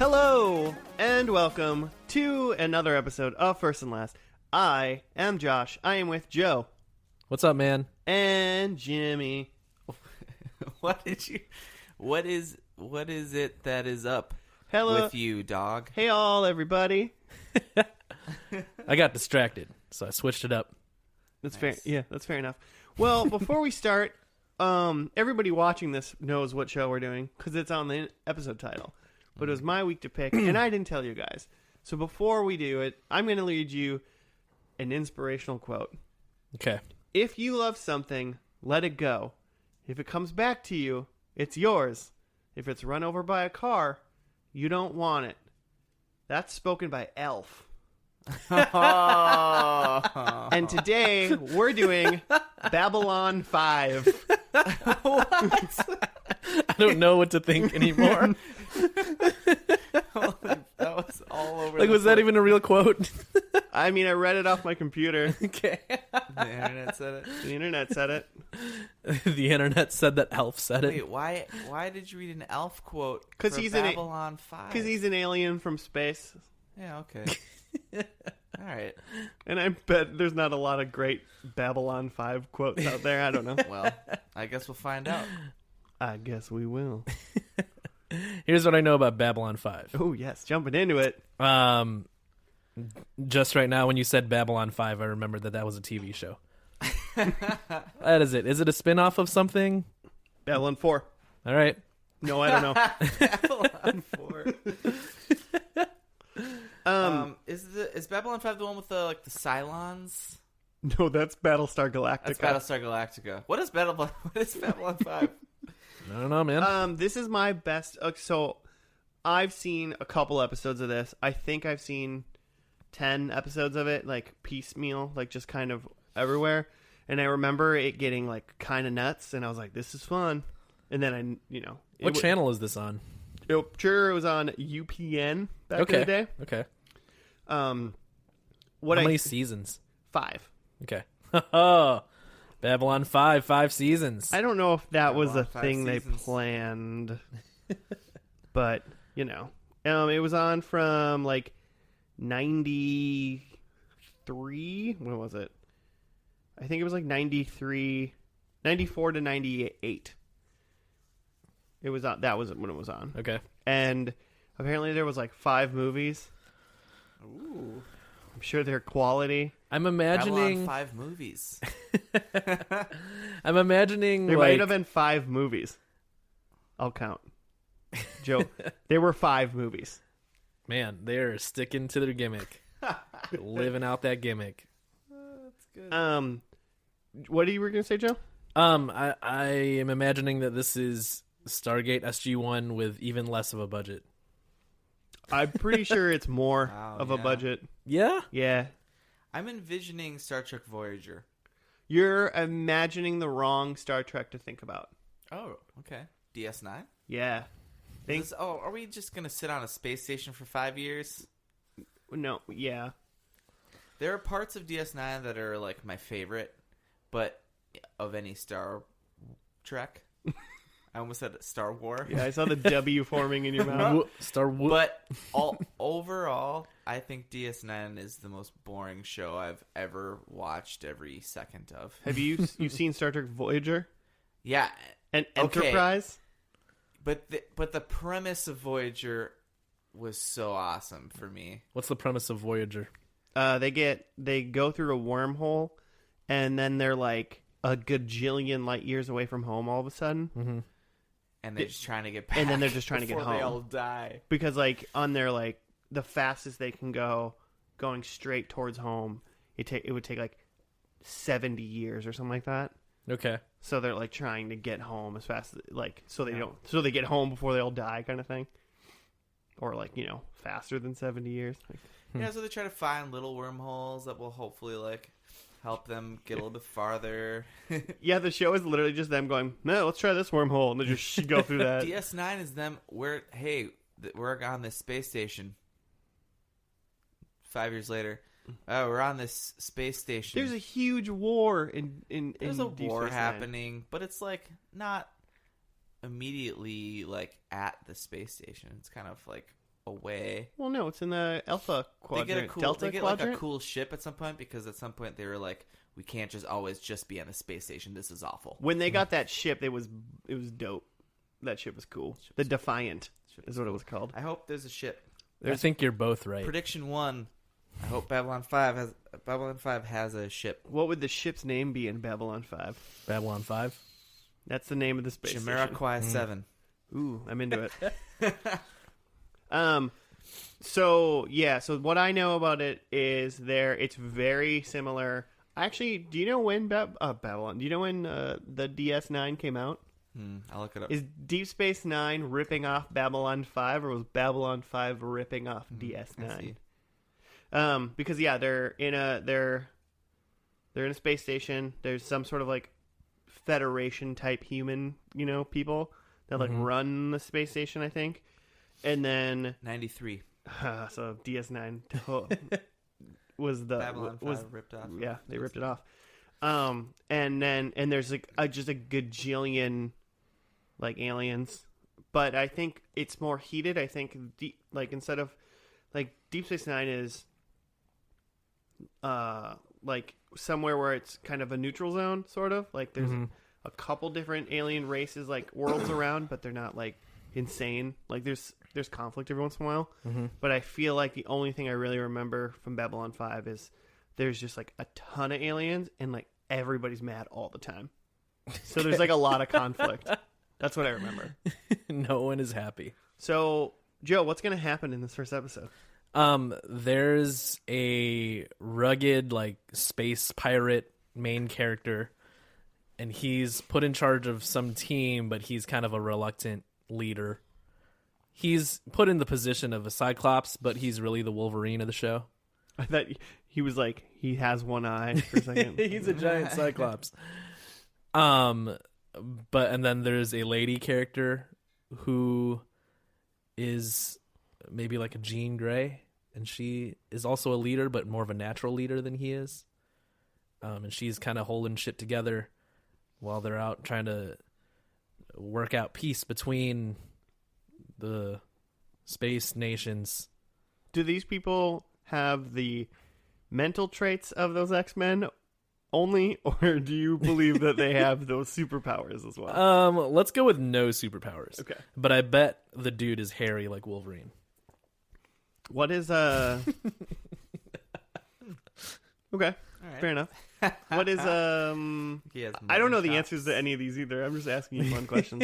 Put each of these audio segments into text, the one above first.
Hello, and welcome to another episode of First and Last. I am Josh. I am with Joe. What's up, man? And Jimmy. What is it that is up Hello. with you, dog? Hey all, everybody. I got distracted, so I switched it up. That's Nice. fair. Yeah, that's fair enough. Well, before we start, everybody watching this knows what show we're doing because it's on the episode title. But it was my week to pick, and I didn't tell you guys. So before we do it, I'm going to read you an inspirational quote. Okay. If you love something, let it go. If it comes back to you, it's yours. If it's run over by a car, you don't want it. That's spoken by Elf. And today, we're doing Babylon 5. I don't know what to think anymore. That was all over. Like, was that even a real quote? I mean, I read it off my computer. Okay. The internet said it. The internet said it. The internet said that Elf said it. Wait, why did you read an Elf quote? 'Cause for he's Babylon 5. Because he's an alien from space. Yeah, okay. All right. And I bet there's not a lot of great Babylon 5 quotes out there. I don't know. Well, I guess we'll find out. I guess we will. Here's what I know about Babylon 5. Oh, yes. Jumping into it. Just right now, when you said Babylon 5, I remembered that was a TV show. That is it. Is it a spin-off of something? Babylon 4. All right. No, I don't know. Babylon 4. Is Babylon 5 the one with the Cylons? No, that's Battlestar Galactica. That's Battlestar Galactica. What is Babylon 5? I don't know, man. This is my best. So, I've seen a couple episodes of this. I think I've seen 10 episodes of it, like piecemeal, like just kind of everywhere. And I remember it getting like kind of nuts, and I was like, "This is fun." And then What channel is this on? It was on UPN back in the day. Okay. How many seasons? 5. Okay. Babylon 5 seasons. I don't know if that was a Babylon 5 thing they seasons. planned, but it was on from like 93. When was it? I think it was like 93, 94 to 98. It was on. That was when it was on. Okay. And apparently there was like 5 movies. Ooh. I'm sure they're quality. I'm Babylon imagining 5 movies. I'm imagining There like might have been 5 movies. I'll count. Joe, there were 5 movies. man, they're sticking to their gimmick. Living out that gimmick. That's good. What you were gonna say, Joe? I am imagining that this is Stargate SG-1 with even less of a budget. I'm pretty sure it's more Wow, of a yeah. budget. Yeah? Yeah. I'm envisioning Star Trek Voyager. You're imagining the wrong Star Trek to think about. Oh, okay. DS9? Yeah. Are we just going to sit on a space station for 5 years? No, yeah. There are parts of DS9 that are like my favorite, but of any Star Trek. I almost said Star War. Yeah, I saw the W forming in your mouth. Star Wars. But overall, I think DS9 is the most boring show I've ever watched every second of. Have you seen Star Trek Voyager Yeah, and Okay. Enterprise? but the premise of Voyager was so awesome for me. What's the premise of Voyager? They go through a wormhole, and then they're like a gajillion light years away from home all of a sudden. Mm-hmm. And they're just trying to get back. And then they're just trying to get before they home. all die. Because like on their like the fastest they can go, going straight towards home, it would take like 70 years or something like that. Okay. So they're like trying to get home as fast as so they get home before they all die kind of thing. Or like, faster than 70 years. Like, Yeah, so they try to find little wormholes that will hopefully like help them get a little bit farther. yeah, the show is literally just them going, "No, let's try this wormhole." And they just go through that. DS9 is them we're on this space station. 5 years later, we're on this space station. There's a huge war There's a Deep war Space Nine. happening, but it's like not immediately like at the space station. It's kind of like away. Well, no, it's in the Alpha Quadrant. Delta they get Quadrant? like a cool ship at some point because at some point they were like, we can't just always just be on the space station. This is awful. When they got that ship, it was dope. That ship was cool. The Defiant is what it was called. I hope there's a ship. I think you're both right. Prediction 1. I hope Babylon 5 has a ship. What would the ship's name be in Babylon 5? Babylon 5? That's the name of the space station. Jamiroquai 7. Ooh, I'm into it. So what I know about it is it's very similar. Actually, do you know when Babylon? Do you know when the DS9 came out? I'll look it up. Is Deep Space Nine ripping off Babylon 5, or was Babylon 5 ripping off DS9? Because they're in a space station. There's some sort of like Federation type human, people that like run the space station, I think. And then 93. So DS9 was the Babylon 5 ripped off. Yeah, they ripped it off. And there's like just a gajillion like aliens, but I think it's more heated. I think instead of like Deep Space Nine is like somewhere where it's kind of a neutral zone, sort of like there's a couple different alien races like worlds around, but they're not like insane. Like there's conflict every once in a while, but I feel like the only thing I really remember from Babylon 5 is there's just like a ton of aliens and like everybody's mad all the time. So there's like a lot of conflict. That's what I remember. No one is happy. So, Joe, what's going to happen in this first episode? There's a rugged, like, space pirate main character, and he's put in charge of some team, but he's kind of a reluctant leader. He's put in the position of a Cyclops, but he's really the Wolverine of the show. I thought he was like, he has one eye for a second. He's a giant Cyclops. And then there's a lady character who is maybe like a Jean Grey, and she is also a leader, but more of a natural leader than he is. And she's kind of holding shit together while they're out trying to work out peace between the space nations. Do these people have the mental traits of those X-Men only, or do you believe that they have those superpowers as well? Let's go with no superpowers. Okay. But I bet the dude is hairy like Wolverine. What is Okay. All right. Fair enough. What is I don't know the answers to any of these either. I'm just asking you fun questions.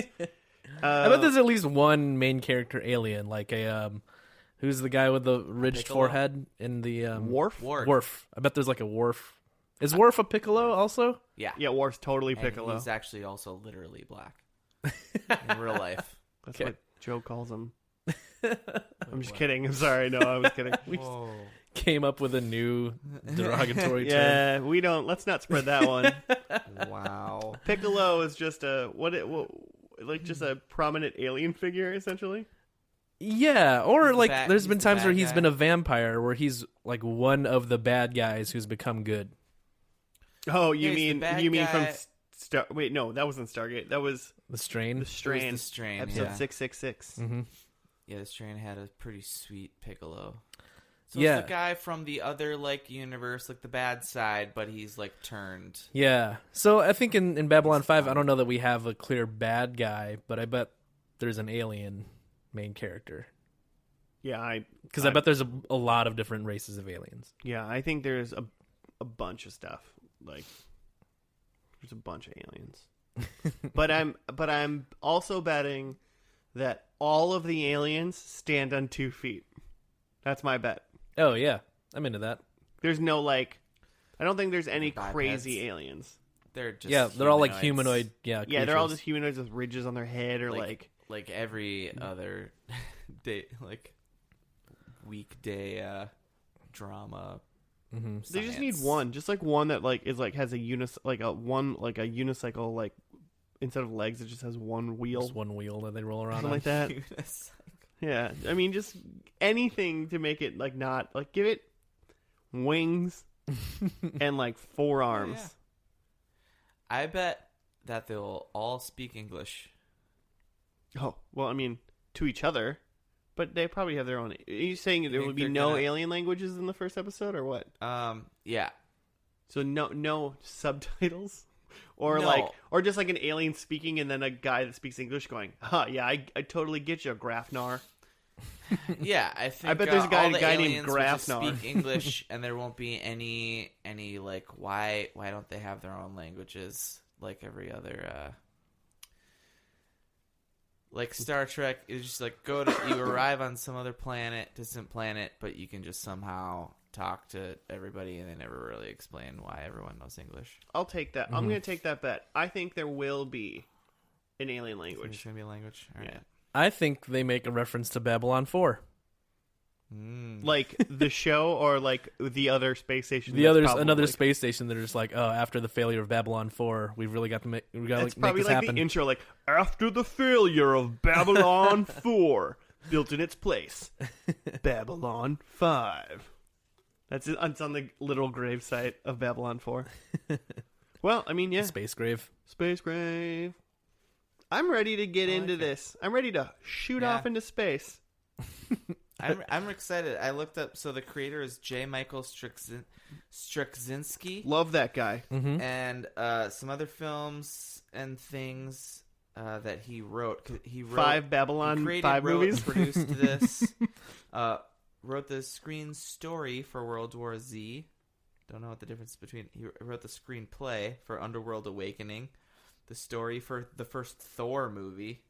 I bet there's at least one main character alien, like a who's the guy with the ridged forehead in the Worf? Worf. I bet there's like a Worf. Is Worf a Piccolo also? Yeah. Yeah, Worf's totally And Piccolo. he's actually also literally black in real life. That's Okay. what Joe calls him. I'm just kidding. I'm sorry. No, I was kidding. Whoa. Came up with a new derogatory term. Yeah, we don't. Let's not spread that one. Wow. Piccolo is just just a prominent alien figure, essentially. Yeah, or like there's he's been the times where bad he's guy. been a vampire, where he's like one of the bad guys who's become good. Oh, Yeah, he's the bad from guy. Star? Wait, no, that wasn't Stargate. That was The Strain. the Strain. The Strain, episode yeah. 666. Mm-hmm. Yeah, the Strain had a pretty sweet Piccolo. So Yeah. it's the guy from the other like universe, like the bad side, but he's like turned. Yeah. So I think in Babylon 5, I don't know that we have a clear bad guy, but I bet there's an alien main character. Yeah, Because I bet there's a lot of different races of aliens. Yeah, I think there's a bunch of stuff. Like, there's a bunch of aliens. but I'm also betting that all of the aliens stand on 2 feet. That's my bet. Oh, yeah. I'm into that. There's no I don't think there's any Bipeds. crazy aliens. They're just Yeah, they're all like humanoids. humanoid. Yeah, they're all creatures. just humanoids with ridges on their head, or like every other day, like weekday drama. Mm-hmm. they just need science. one, just like one that like is like has a unicycle, like instead of legs it just has one wheel, Just one wheel that they roll around something on. like that. Yeah, I mean just anything to make it like not like give it wings and like 4 arms. yeah. I bet that they'll all speak English. Oh well, I mean to each other, But they probably have their own. Are you saying there think will be they're no gonna- alien languages in the first episode, or what? Yeah. So no subtitles, or No. or just like an alien speaking, and then a guy that speaks English going, "Huh, yeah, I totally get you, Grafnar." Yeah, I think. I bet there's a all the guy named aliens will just Grafnar. speak English, and there won't be any like why don't they have their own languages like every other. Like Star Trek is just like you arrive on some other distant planet, but you can just somehow talk to everybody, and they never really explain why everyone knows English. I'll take that. I'm going to take that bet. I think there will be an alien There's language. gonna be a language. All right. Yeah. I think they make a reference to Babylon 4. Like the show, or like the other space station. Another space station that are just like, oh, after the failure of Babylon 4, we've really got to make. We got to It's make probably this like happen. the intro, like after the failure of Babylon 4, built in its place, Babylon 5. It's on the literal gravesite of Babylon 4. Well, I mean, yeah, Space grave. space grave. I'm ready to get into this. I'm ready to shoot off into space. I'm excited. I looked up. So the creator is J. Michael Straczynski. Love that guy. Mm-hmm. And some other films and things that he wrote. He wrote 5 Babylon he 5 wrote, movies. Produced this. Wrote the screen story for World War Z. Don't know what the difference between. He wrote the screenplay for Underworld Awakening. The story for the first Thor movie.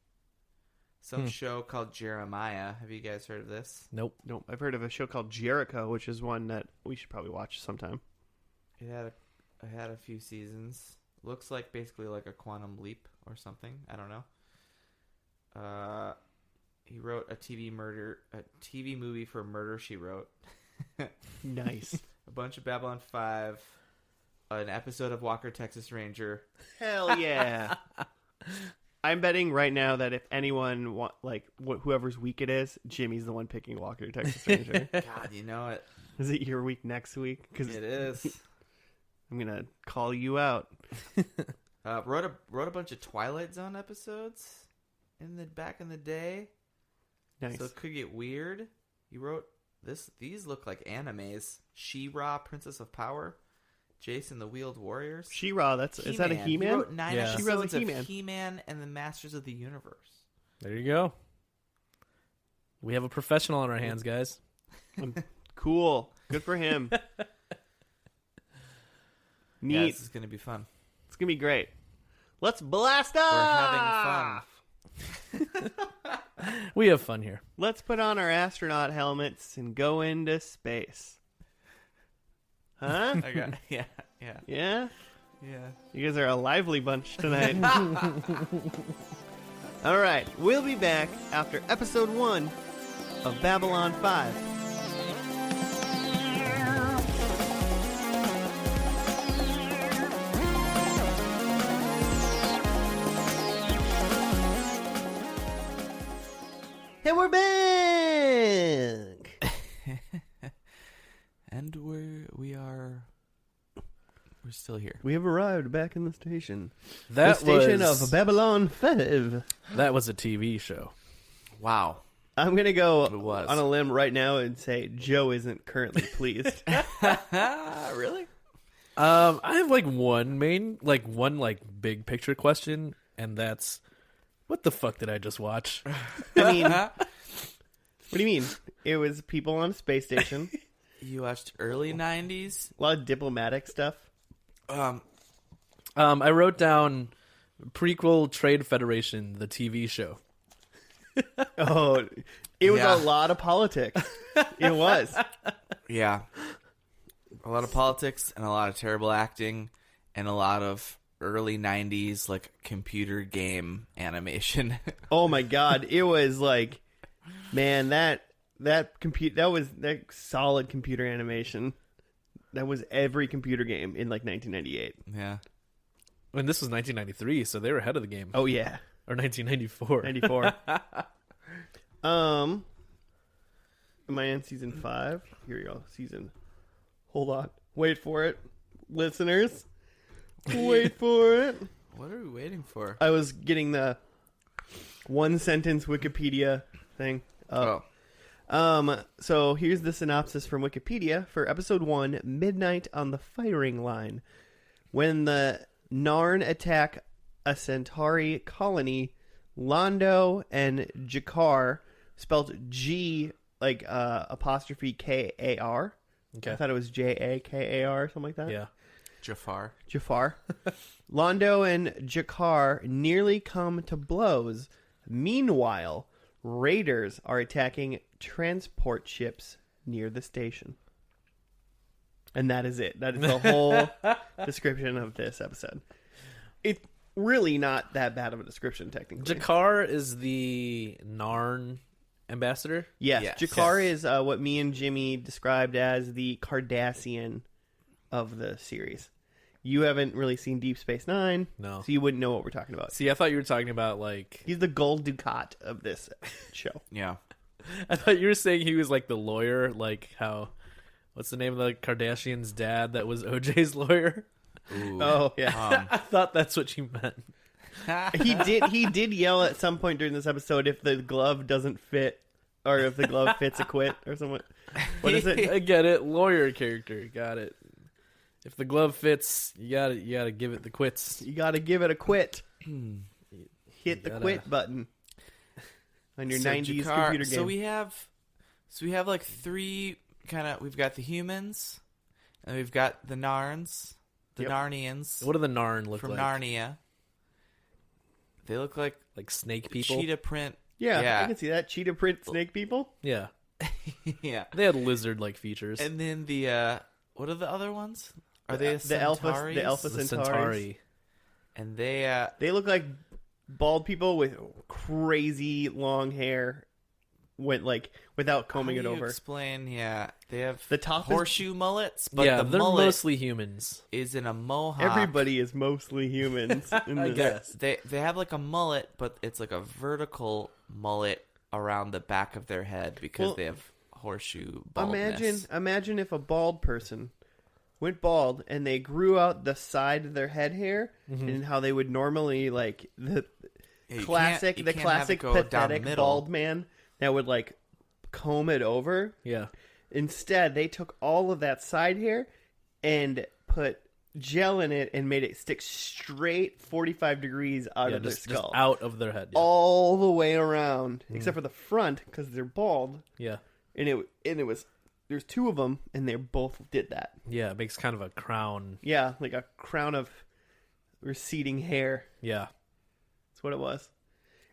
Some show called Jeremiah. Have you guys heard of this? Nope. Nope. I've heard of a show called Jericho, which is one that we should probably watch sometime. It had a few seasons. Looks like basically like a Quantum Leap or something. I don't know. He wrote a TV movie for Murder, She Wrote. Nice. A bunch of Babylon 5. An episode of Walker, Texas Ranger. Hell yeah. I'm betting right now that if anyone whoever's week it is, Jimmy's the one picking Walker, Texas Ranger. God, you know it. Is it your week next week? Because It is. I'm gonna call you out. Wrote a bunch of Twilight Zone episodes back in the day. Nice. So it could get weird. He wrote this. These look like animes. She-Ra, Princess of Power. Jason the Wheeled Warriors. She-Ra, is that a He-Man? He wrote 9 Yeah. episodes She-Ra's a of He-Man. He-Man and the Masters of the Universe. There you go. We have a professional on our hands, guys. Cool. Good for him. Neat. Yeah, this is going to be fun. It's gonna be great. Let's blast We're off. having fun. We have fun here. Let's put on our astronaut helmets and go into space. Huh? Okay. Yeah. Yeah? Yeah. You guys are a lively bunch tonight. All right, we'll be back after episode 1 of Babylon 5. And we're back. And we're still here. We have arrived back in the station. That the station was of Babylon 5. that was a TV show. Wow. I'm going to go It was. on a limb right now and say Joe isn't currently pleased. Really? I have one big picture question, and that's, what the fuck did I just watch? I mean, what do you mean? It was people on a space station. You watched early 90s? A lot of diplomatic stuff. I wrote down prequel Trade Federation, the TV show. Oh, it was Yeah. a lot of politics. It was. Yeah. A lot of politics and a lot of terrible acting and a lot of early 90s computer game animation. Oh my god, it was like, man, that was solid computer animation. That was every computer game in 1998. Yeah. And this was 1993, so they were ahead of the game. Oh yeah, Or 1994. 94. Am I in season 5? Here we go. Hold on. Wait for it. Listeners. Wait for it. What are we waiting for? I was getting the one sentence Wikipedia thing. So here's the synopsis from Wikipedia for episode 1, Midnight on the Firing Line. When the Narn attack a Centauri colony, Londo and Jakar, spelled G like apostrophe K-A-R. Okay. I thought it was J-A-K-A-R or something like that. Yeah. Jafar. Londo and Jakar nearly come to blows. Meanwhile, raiders are attacking transport ships near the station. And that is it. That is the whole description of this episode. It's really not that bad of a description, technically. Jakar is the Narn ambassador? Yes. Yes. Jakar is what me and Jimmy described as the Cardassian of the series. You haven't really seen Deep Space Nine, No. so you wouldn't know what we're talking about. See, I thought you were talking about like... He's the gold ducat of this show. Yeah. I thought you were saying he was like the lawyer, like how... What's the name of the Kardashian's dad that was OJ's lawyer? Ooh. Oh, yeah. I thought that's what you meant. He did yell at some point during this episode if the glove doesn't fit, or if the glove fits a quit, or something. What is it? I get it. Lawyer character. Got it. If the glove fits, you gotta give it the quits. You gotta give it a quit. Hit the gotta- quit button on your So 90s Jakar- computer game. So we have like three kind of. We've got the humans, and we've got the Narns, the Yep. Narnians What do the Narn look from like? Narnia. They look like Like snake people? cheetah print. yeah, yeah. I can see that. Cheetah print snake people. Yeah. Yeah. They had lizard-like features. And then the what are the other ones? Are they the Alpha the Centauri? Centauri. And they They look like bald people with crazy long hair, without combing how it do you over. Explain, yeah. They have The top is- horseshoe mullets, but Yeah, the they're mullet mostly humans. is in a mohawk. Everybody is mostly humans. In I this. guess. They have like a mullet, but it's like a vertical mullet around the back of their head because Well, they have horseshoe baldness. Imagine if a bald person went bald and they grew out the side of their head hair and how they would normally like the Yeah, you classic can't have it go down the pathetic middle. bald man that would like comb it over. Yeah. Instead, they took all of that side hair and put gel in it and made it stick straight 45 degrees out Yeah, of their just skull. out of their head. Yeah. All the way around, except for the front because they're bald. Yeah. And it was there's two of them and they both did that. Yeah, it makes kind of a crown. Yeah, like a crown of receding hair. Yeah. That's what it was.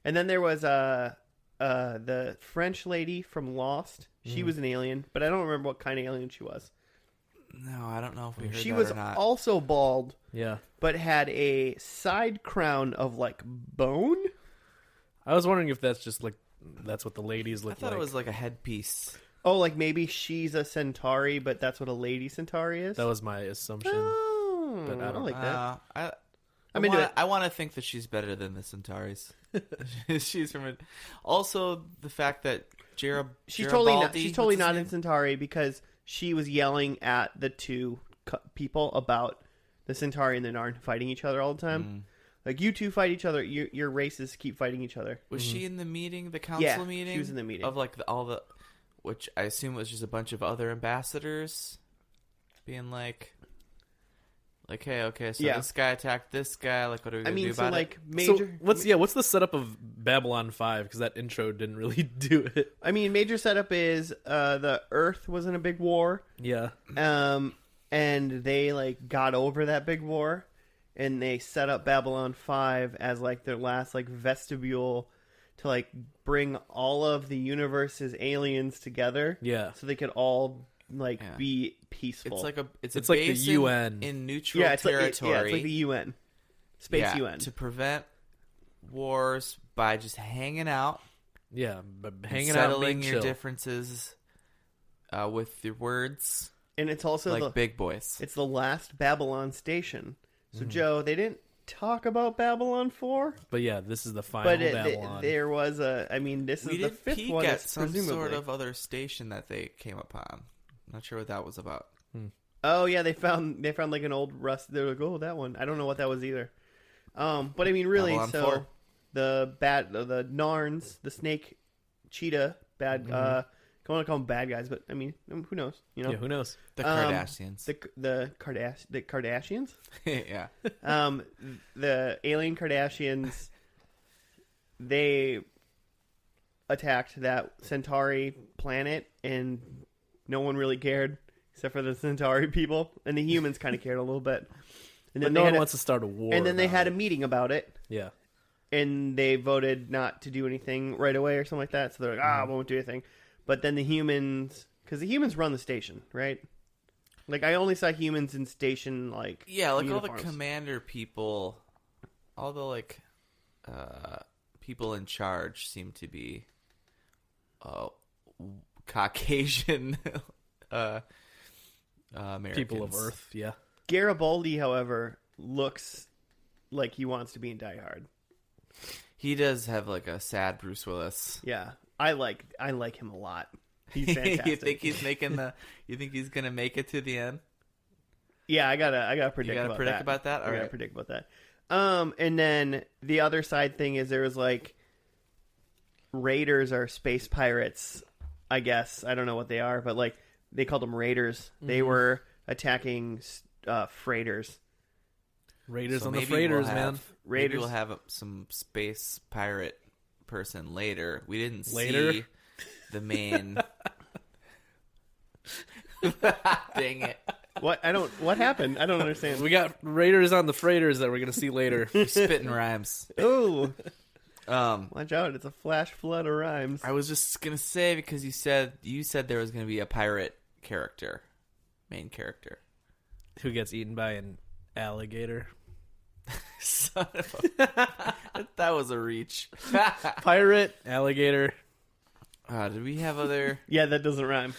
And then there was the French lady from Lost. She was an alien, but I don't remember what kind of alien she was. No, I don't know if we heard She that was or not. also bald, Yeah. but had a side crown of like bone. I was wondering if that's just like that's what the ladies I look thought like. it was like a headpiece. Oh, like maybe she's a Centauri, but that's what a lady Centauri is. That was my assumption. Oh, but I don't like that. I into it. I want to think that she's better than the Centauris. She's from it. Also, the fact that She's totally not. Garibaldi, She's totally what's his not name? in Centauri because she was yelling at the two people about the Centauri and the Narn fighting each other all the time. Like you two fight each other. Your races keep fighting each other. Was she in the meeting, the council Yeah, meeting? she was in the meeting. of like all the, which I assume was just a bunch of other ambassadors, being like, hey, okay, so Yeah. this guy attacked this guy. Like, what are we gonna do so about like it? major. What's the setup of Babylon 5? Because that intro didn't really do it. I mean, major setup is the Earth was in a big war, Yeah. and they like got over that big war, and they set up Babylon 5 as like their last like vestibule to like bring all of the universe's aliens together, Yeah. so they could all like Yeah. be peaceful. It's like a It's a like the base UN. in neutral it's territory. like, it's like the UN, space UN. to prevent wars by just hanging out, Yeah. But and hanging out, settling and being your chill. differences with your words, And it's also like the big boys. it's the last Babylon station. So Mm-hmm. Joe, they didn't talk about Babylon 4, But yeah, this is the final but Babylon. there was a. I mean, this We is the did fifth peek one. at It's some presumably. sort of other station that they came upon. Not sure what that was about. Oh yeah, they found like an old rust. They're like, oh, that one. I don't know what that was either. But I mean, really, Babylon so 4. the Narns, the snake cheetah bad I want to call them bad guys, but I mean, who knows? You know, Yeah, who knows? The Kardashians. The Kardashians. Yeah. The alien Kardashians. They attacked that Centauri planet, and no one really cared except for the Centauri people, and the humans kind of cared a little bit. And But then no one they wants to start a war. and then they about had it. a meeting about it. Yeah. And they voted not to do anything right away or something like that. So they're like, we won't do anything. But then the humans, because the humans run the station, right? Like, I only saw humans in station, like, Yeah, like all uniforms. the commander people, all the, like, people in charge seem to be Caucasian Americans. People of Earth, yeah. Garibaldi, however, looks like he wants to be in Die Hard. He does have, like, a sad Bruce Willis. Yeah, I like him a lot. He's fantastic. You think he's making you think he's gonna make it to the end? Yeah, I gotta predict. You gotta about predict that. about that? I All gotta right. predict about that. And then the other side thing is there was like raiders or space pirates. I guess I don't know what they are, but like they called them raiders. They were attacking freighters. Raiders So on the maybe freighters, we'll man. Maybe Raiders. we'll have some space pirate person later. We didn't Later? see the main. Dang it! What What happened? I don't understand. We got raiders on the freighters that we're gonna see later. Spitting rhymes. Ooh, Um, watch out! It's a flash flood of rhymes. I was just gonna say because you said there was gonna be a pirate character, main character. Who gets eaten by an alligator? Son of a... that was a reach. Pirate, alligator. Did we have other? Yeah, that doesn't rhyme.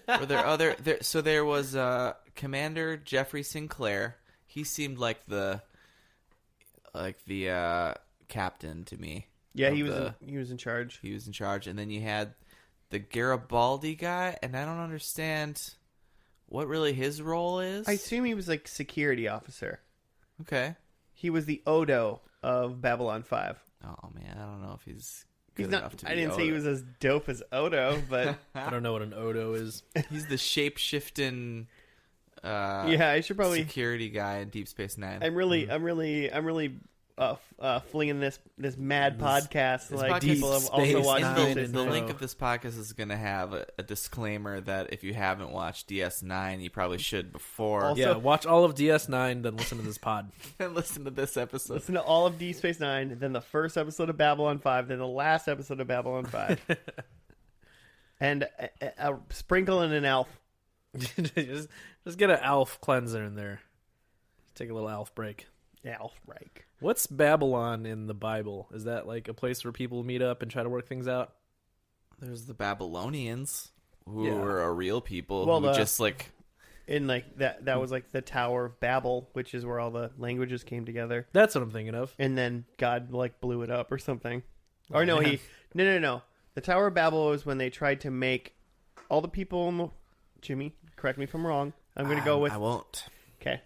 Were there other? So there was Commander Jeffrey Sinclair. He seemed like the captain to me. Yeah, of he was the- he was in charge. He was in charge, and then you had the Garibaldi guy, and I don't understand what really his role is. I assume he was like security officer. Okay. He was the Odo of Babylon 5. Oh man, I don't know if he's good He's enough not. to I be didn't say he Odo. was as dope as Odo, but I don't know what an Odo is. He's the shape-shifting yeah, I should probably. security guy in Deep Space Nine. I'm really flinging this mad podcast. this Like podcast- people have also Space watched Nine Deep the, Space and the Nine. link of this podcast is going to have a disclaimer that if you haven't watched DS9, you probably should before Also- Yeah, watch all of DS9, then listen to this pod. and listen to this episode. Listen to all of Deep Space Nine, then the first episode of Babylon 5, then the last episode of Babylon 5, and a sprinkle in an elf. just get an Alf cleanser in there. Take a little Alf break. Elf break. What's Babylon in the Bible? Is that like a place where people meet up and try to work things out? There's the Babylonians who Yeah. were a real people Well, who just like And like that was like the Tower of Babel, which is where all the languages came together. That's what I'm thinking of. And then God like blew it up or something. Or no, man. no. The Tower of Babel was when they tried to make all the people in the Jimmy, correct me if I'm wrong. I'm going to go with I won't. okay.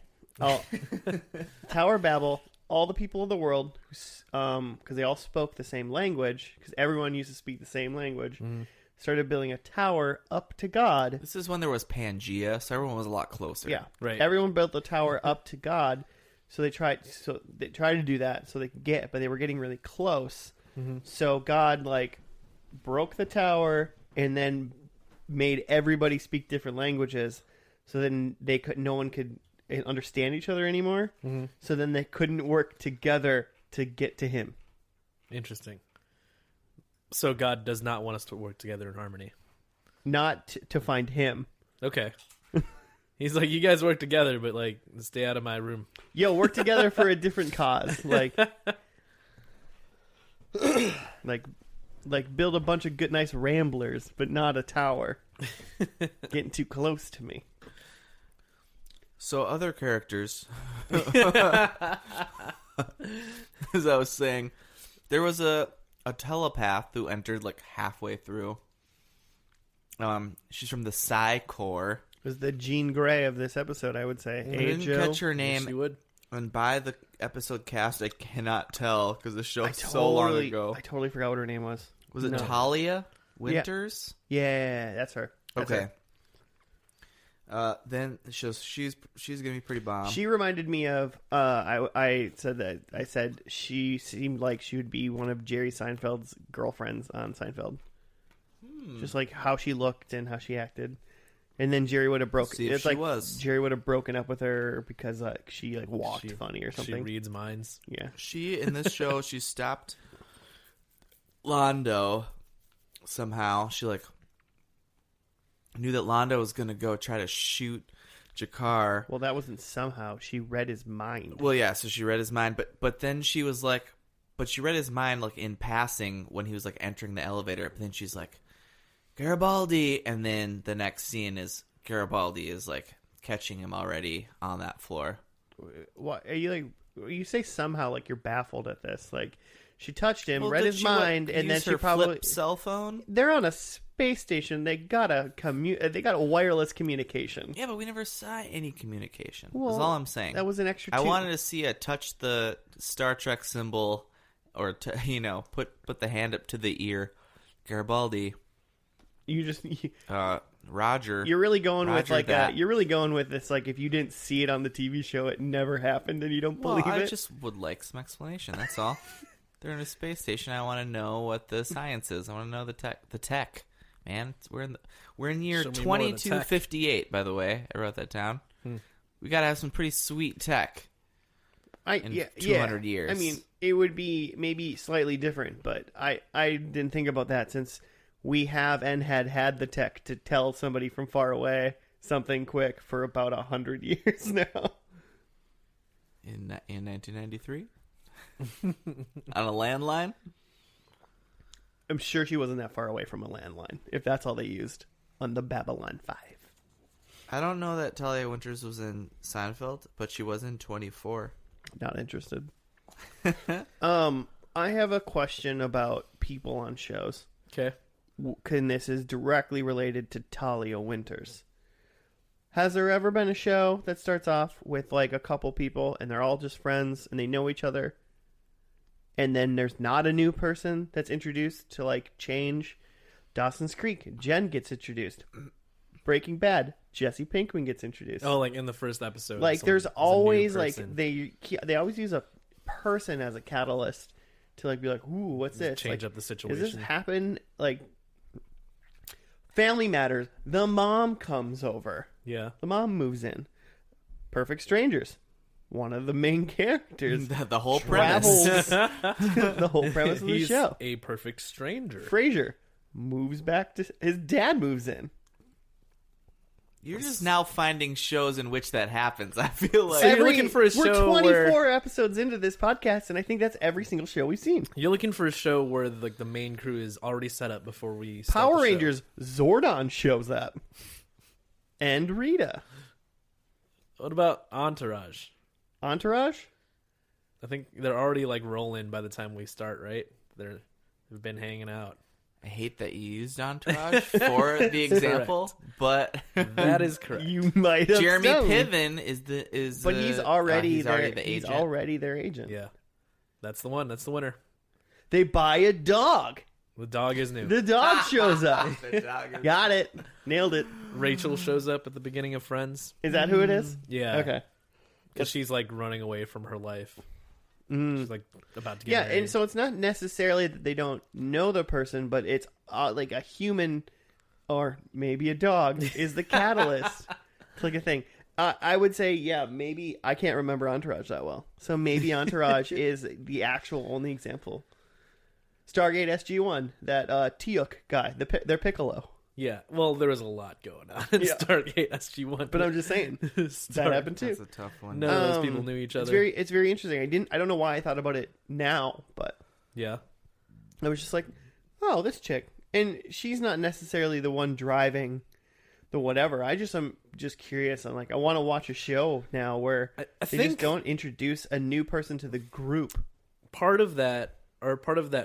Tower of Babel. All the people of the world, because they all spoke the same language, because everyone used to speak the same language, started building a tower up to God. This is when there was Pangea, so everyone was a lot closer. Yeah, Right. Everyone built the tower up to God, so they tried to do that so they could but they were getting really close. So God like broke the tower and then made everybody speak different languages, so then no one could understand each other anymore. So then they couldn't work together to get to Him. Interesting. So God does not want us to work together in harmony. Not to find Him. Okay. He's like, you guys work together, but like, stay out of my room. Yo, work together for a different cause. Like build a bunch of good, nice ramblers, but not a tower. Getting too close to me. So other characters, as I was saying, there was a telepath who entered like halfway through. She's from the Psi Corps. It was the Jean Grey of this episode, I would say. I Hey, didn't Joe. catch her Yes, name, you would. and by the episode cast, I cannot tell because the I show's so long ago. I totally forgot what her name was. Was it No. Talia? Winters. Yeah, that's her. That's Okay. her. Then she's gonna be pretty bomb. She reminded me of I said she seemed like she would be one of Jerry Seinfeld's girlfriends on Seinfeld. Just like how she looked and how she acted. And then Jerry would have Jerry would have broken up with her because she walked funny or something. She reads minds. Yeah. She in this show she stopped Londo somehow. She knew that Londo was gonna go try to shoot Jakar. Well, that wasn't somehow. She read his mind. Well, yeah, so she read his mind, but then she was but she read his mind in passing when he was entering the elevator. But then she's like, Garibaldi, and then the next scene is Garibaldi is catching him already on that floor. What are you you say somehow you're baffled at this? She touched him, read his mind, and then she probably flip cell phone. They're on a space station. They got a wireless communication. Yeah, but we never saw any communication. Well, that's all I'm saying. That was an extra. I wanted to see a touch the Star Trek symbol, or put the hand up to the ear. Garibaldi. You just Roger. You're really going Roger with that. you're really going with this if you didn't see it on the TV show, it never happened, and you don't believe it. I just would like some explanation. That's all. They're in a space station. I want to know what the science is. I want to know the tech. The tech, man. We're in year 2258. By the way, I wrote that down. We gotta have some pretty sweet tech. In 200 years. I mean, it would be maybe slightly different, but I didn't think about that since we have and had the tech to tell somebody from far away something quick for about 100 years now. In 1993. On a landline? I'm sure she wasn't that far away from a landline, if that's all they used on the Babylon 5. I don't know that Talia Winters was in Seinfeld, but she was in 24. Not interested. I have a question about people on shows. Okay. And this is directly related to Talia Winters. Has there ever been a show that starts off with a couple people and they're all just friends and they know each other, and then there's not a new person that's introduced to change? Dawson's Creek, Jen gets introduced. Breaking Bad, Jesse Pinkman gets introduced. Oh, in the first episode. There's always they always use a person as a catalyst to be ooh, what's this? Change up the situation. Does this happen? Family Matters, the mom comes over. Yeah. The mom moves in. Perfect Strangers, one of the main characters. The whole premise. The whole premise of the He's show. a perfect stranger. Frasier moves back to his dad moves in. You're just now finding shows in which that happens. I feel like So you're looking for a show We're 24 episodes into this podcast, and I think that's every single show we've seen. You're looking for a show where the main crew is already set up before we start Power the show. Rangers, Zordon shows up. And Rita. What about Entourage? Entourage? I think they're already rolling by the time we start, right? They've been hanging out. I hate that you used Entourage for the example, but That is correct. You might have Jeremy known. Piven But he's already he's already the He's agent. already their agent. Yeah. That's the one. That's the winner. They buy a dog. The dog is new. The dog shows up. The dog is- Got it. Nailed it. Rachel shows up at the beginning of Friends. Is that who it is? Yeah. Okay. Because she's running away from her life. She's about to get Yeah, married. and so it's not necessarily that they don't know the person, but it's a human or maybe a dog is the catalyst to a thing. I would say, yeah, maybe I can't remember Entourage that well, so maybe Entourage is the actual only example. Stargate SG-1, that Teok guy, their Piccolo. Yeah. Well, there was a lot going on in Yeah. Stargate SG-1. But I'm just saying that happened too. That's a tough one. None of those people knew each other. It's very interesting. I don't know why I thought about it now, but Yeah. I was just oh, this chick, and she's not necessarily the one driving the whatever. I'm just curious. I'm I want to watch a show now where I they think just don't introduce a new person to the group. part of that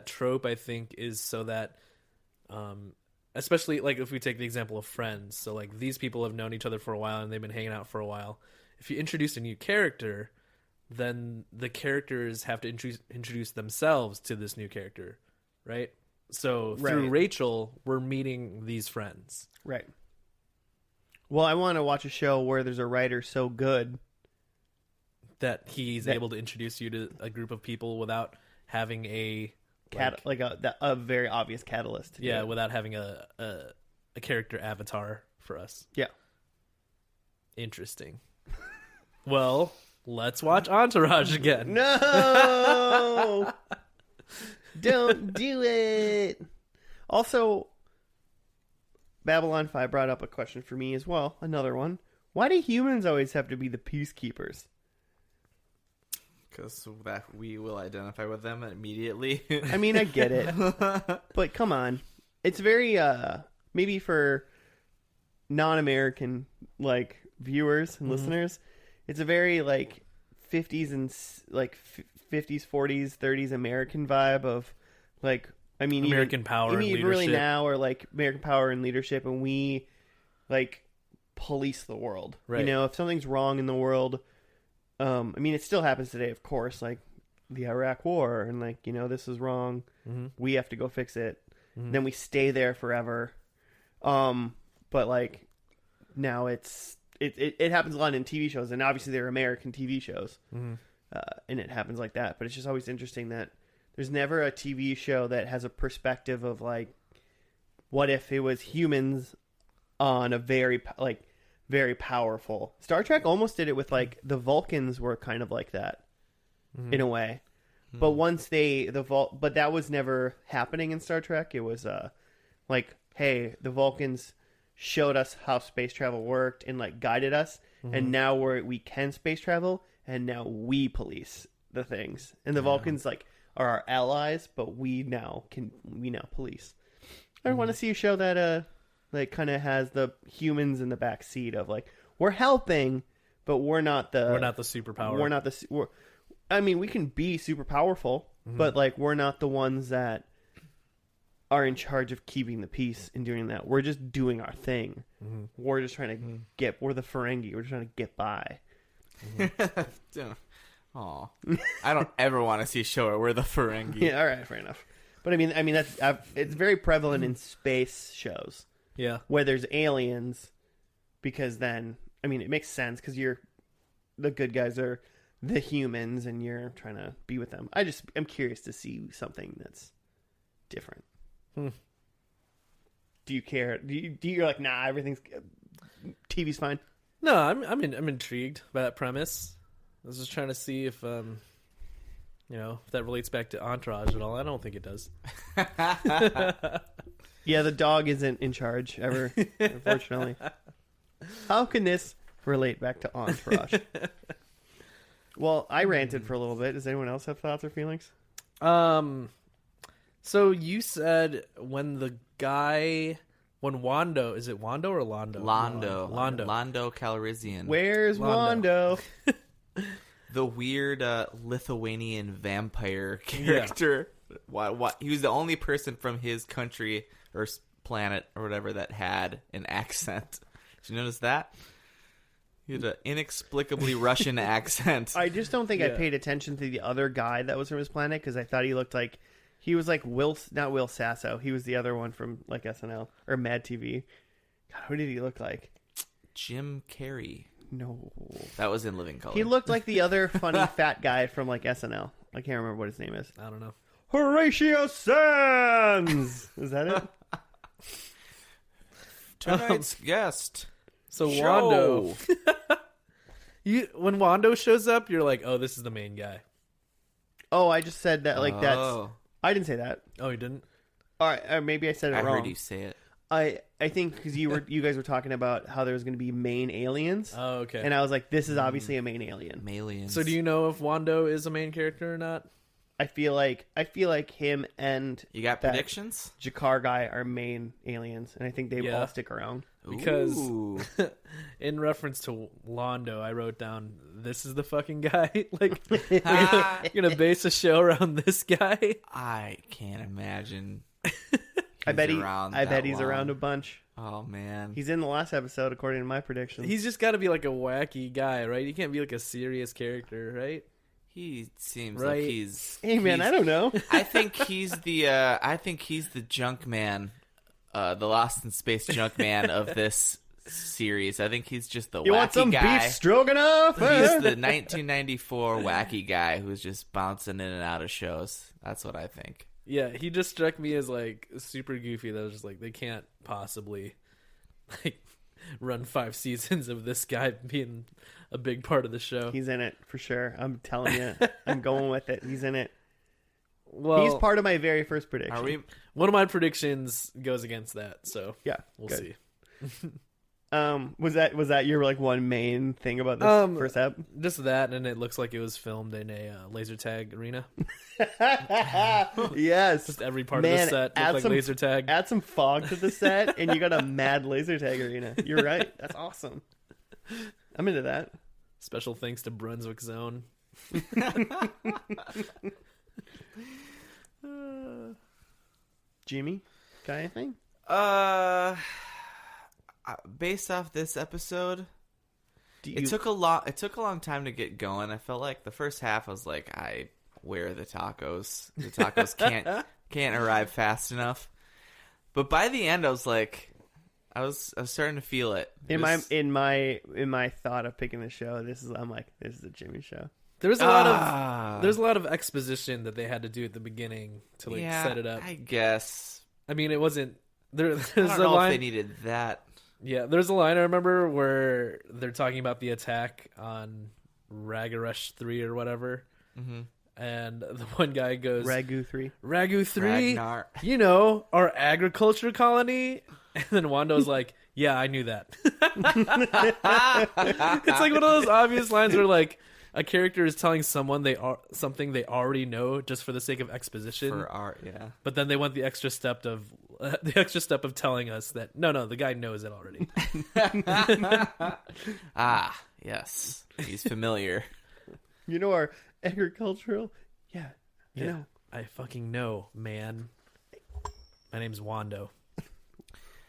trope, I think, is so that, especially if we take the example of Friends, so these people have known each other for a while and they've been hanging out for a while. If you introduce a new character, then the characters have to introduce themselves to this new character, right? So through Rachel, we're meeting these friends. Right. Well, I want to watch a show where there's a writer so good that he's able to introduce you to a group of people without having a a very obvious catalyst. Yeah, without having a character avatar for us. Yeah. Interesting. Well, let's watch Entourage again. No! Don't do it! Also, Babylon 5 brought up a question for me as well. Another one. Why do humans always have to be the peacekeepers? Because that we will identify with them immediately. I mean, I get it. But come on. It's very, maybe for non-American, like, viewers and listeners, it's a very, like, 50s and, like, 50s, 40s, 30s American vibe of, like, I mean, American power and leadership. Really now, or, like, American power and leadership, and we, like, police the world. Right. You know, if something's wrong in the world, I mean, it still happens today, of course, like the Iraq War, and, like, you know, this is wrong. We have to go fix it. Then we stay there forever. But, like, now it happens a lot in TV shows, and obviously they're American TV shows, and it happens like that. But it's just always interesting that there's never a TV show that has a perspective of, like, what if it was humans on a very powerful. Star Trek almost did it with, like, the Vulcans were kind of like that in a way. But once but that was never happening in Star Trek. It was like, hey, the Vulcans showed us how space travel worked and, like, guided us, and now we can space travel, and now we police the things. And the Vulcans, like, are our allies, but we now police. I want to see a show that like, kind of has the humans in the back seat of, like, we're helping, but we're not the superpower. I mean, we can be super powerful, but, like, we're not the ones that are in charge of keeping the peace and doing that. We're just doing our thing. We're just trying to we're the Ferengi. We're just trying to get by. Aw. I don't ever want to see a show where we're the Ferengi. Yeah, all right, fair enough. But I mean that's it's very prevalent in space shows. Yeah, where there's aliens, because then, I mean, it makes sense because the good guys are the humans and you're trying to be with them. I'm curious to see something that's different. Do you care? You're like, nah, everything's TV's fine. No, I'm intrigued by that premise. I was just trying to see if if that relates back to Entourage at all. I don't think it does. Yeah, the dog isn't in charge ever, unfortunately. How can this relate back to Entourage? Well, I ranted for a little bit. Does anyone else have thoughts or feelings? So you said when Wando, is it Wando or Londo? Londo Calrissian. Where's Wando? The weird Lithuanian vampire character. Yeah. Why? He was the only person from his country or planet or whatever that had an accent. Did you notice that? He had an inexplicably Russian accent. I just don't think I paid attention to the other guy that was from his planet because I thought he looked like he was like not Will Sasso. He was the other one from, like, SNL or Mad TV. God, who did he look like? Jim Carrey. No, that was in Living Color. He looked like the other funny fat guy from, like, SNL. I can't remember what his name is. I don't know. Horatio Sands. Is that it? Tonight's guest. So Wando. When Wando shows up, you're like, oh, this is the main guy. Oh, I just said that, like, that's... I didn't say that. Oh, you didn't? All right, maybe I said it wrong. I heard you say it. I think because you guys were talking about how there was going to be main aliens. Oh, okay. And I was like, this is obviously a main alien. Aliens. So do you know if Wando is a main character or not? I feel like him and you got predictions? Jakar guy are main aliens, and I think they all stick around. Because in reference to Londo, I wrote down, this is the fucking guy. Like, you're gonna base a show around this guy? I can't imagine. I bet he's around a bunch. Oh man, he's in the last episode according to my predictions. He's just got to be like a wacky guy, right? He can't be like a serious character, right? He seems Right. like he's. Hey man, I don't know. I think he's the. I think he's the junk man, the Lost in Space junk man of this series. I think he's just the You wacky want some guy. beef stroganoff? He's the 1994 wacky guy who's just bouncing in and out of shows. That's what I think. Yeah, he just struck me as like super goofy. That was just like they can't possibly like run 5 seasons of this guy being a big part of the show. He's in it for sure. I'm telling you. I'm going with it. He's in it. Well, He's part of my very first prediction. Are we? one of my predictions goes against that, so Yeah, we'll good. see. Was that your like one main thing about this first ep? Just that, and it looks like it was filmed in a laser tag arena. Yes. Just every part of the set add looked like some- laser tag. Add some fog to the set, and you got a mad laser tag arena. You're right. That's awesome. I'm into that. Special thanks to Brunswick Zone. Jimmy, got anything? Based off this episode, Do it took a long time to get going. I felt like the first half I was like, where are the tacos? The tacos can't arrive fast enough. But by the end, I was like, I was starting to feel it. in my thought of picking the show. I'm like, this is a Jimmy show. There's a lot of exposition that they had to do at the beginning to like set it up. I guess. I mean, it wasn't there. There's I don't a know line. if they needed that. Yeah, there's a line I remember where they're talking about the attack on Ragarush 3 or whatever, and the one guy goes, Ragu 3. Ragu 3, Ragnar. you know, our agriculture colony. And then Wando's like, yeah, I knew that. It's like one of those obvious lines where like a character is telling someone something they already know just for the sake of exposition. For art, yeah. But then they went the extra step of telling us that no, the guy knows it already. Yes. He's familiar. You know our agricultural? Yeah. You know. I fucking know, man. My name's Wando.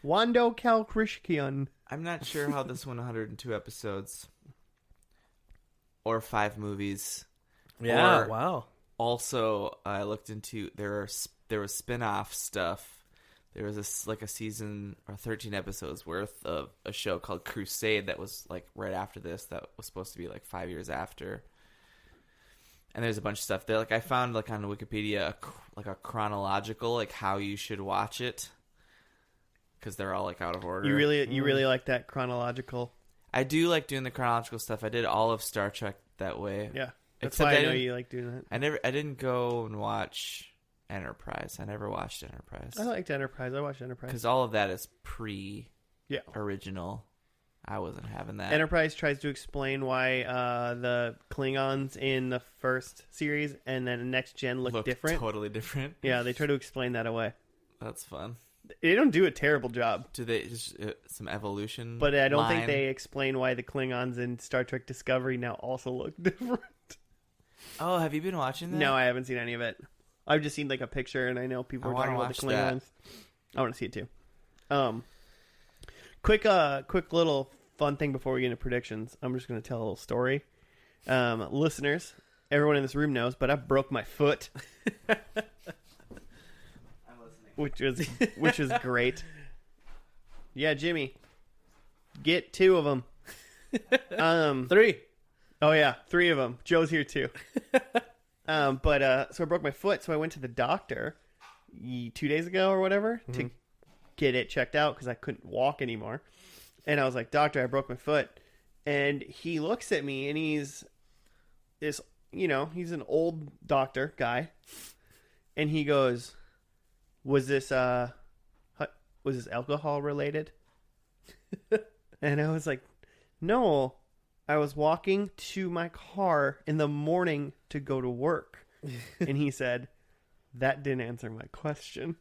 Wando Calcrishkian. I'm not sure how this went 102 episodes. Or 5 movies. Yeah, Or- wow. Also, I looked into there was spin-off stuff. There was a season or 13 episodes worth of a show called Crusade that was like right after this that was supposed to be like 5 years after. And there's a bunch of stuff there. Like I found like on Wikipedia a chronological like how you should watch it because they're all like out of order. You really like that chronological. I do like doing the chronological stuff. I did all of Star Trek that way. Yeah. That's Except why I I know didn't- you like doing that. I didn't go and watch Enterprise. I never watched Enterprise. I liked Enterprise. I watched Enterprise. Because all of that is Yeah. original. I wasn't having that. Enterprise tries to explain why the Klingons in the first series and then Next Gen look different. Totally different. Yeah, they try to explain that away. That's fun. They don't do a terrible job, Do they just some evolution? but I don't think line? they explain why the Klingons in Star Trek Discovery now also look different. Oh, have you been watching that? No, I haven't seen any of it. I've just seen like a picture, and I know people I are talking wanna about the watch that. Klingons. I want to see it too. Quick little fun thing before we get into predictions. I'm just going to tell a little story. Listeners, everyone in this room knows, but I broke my foot, I'm listening. which was great. Yeah, Jimmy, get 2 of them. 3. Oh yeah, 3 of them. Joe's here too. So I broke my foot, so I went to the doctor 2 days ago or whatever to get it checked out because I couldn't walk anymore. And I was like, "Doctor, I broke my foot." And he looks at me, and he's an old doctor guy, and he goes, "Was this alcohol related?" And I was like, "No. I was walking to my car in the morning to go to work." And he said, "That didn't answer my question."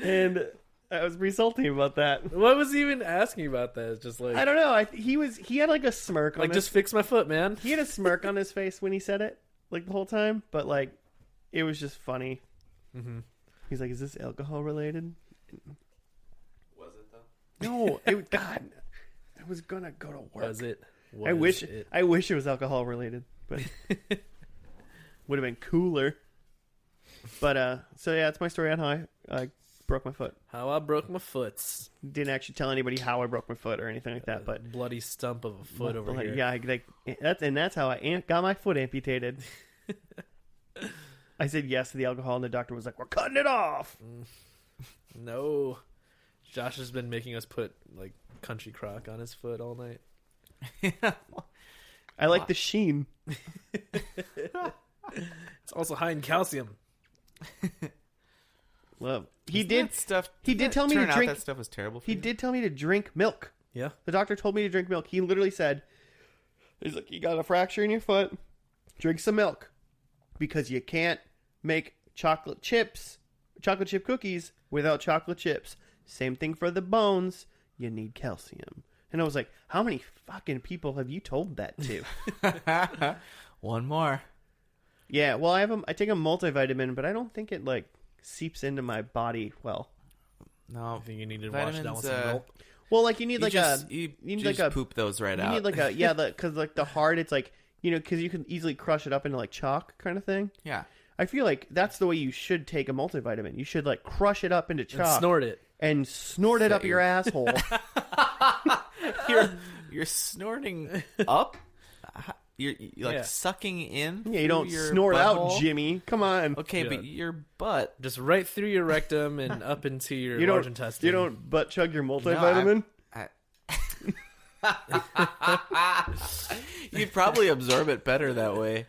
And I was pretty salty about that. What was he even asking about that? It's just like I don't know. He had like a smirk on like his just fix my foot, man. he had a smirk on his face when he said it, like the whole time, but like it was just funny. Mm-hmm. He's like, "Is this alcohol related?" Was it though? No, God, I was gonna go to work. Was it? was I wish it. it was alcohol related, but would have been cooler. But so yeah, that's my story on how I broke my foot. How I broke my foots. Didn't actually tell anybody how I broke my foot or anything like that, but Bloody stump of a foot over here. yeah, that's how I got my foot amputated. I said yes to the alcohol, and the doctor was like, "We're cutting it off." No. Josh has been making us put like country crock on his foot all night. I like the sheen. It's also high in calcium. Well, He did tell me to drink. That stuff was terrible. For He you? did tell me to drink milk. Yeah. The doctor told me to drink milk. He literally said, "He's like, you got a fracture in your foot. Drink some milk, because you can't make chocolate chip cookies without chocolate chips. Same thing for the bones. You need calcium." And I was like, "How many fucking people have you told that to?" One more. Yeah. Well, I take a multivitamin, but I don't think it like seeps into my body well. No, I think you need to wash it down with some milk. Well, like you need you like just, you need just like a poop those right you out. need like a because like the hard, it's like because you can easily crush it up into like chalk kind of thing. Yeah. I feel like that's the way you should take a multivitamin. You should like crush it up into chalk And snort it. it up your asshole. You're snorting up. You're like sucking in. Yeah, you don't your snort butthole? out, Jimmy. Come on. Okay, Yeah. but your butt. Just right through your rectum and up into your large intestine. You don't butt chug your multivitamin. You'd probably absorb it better that way.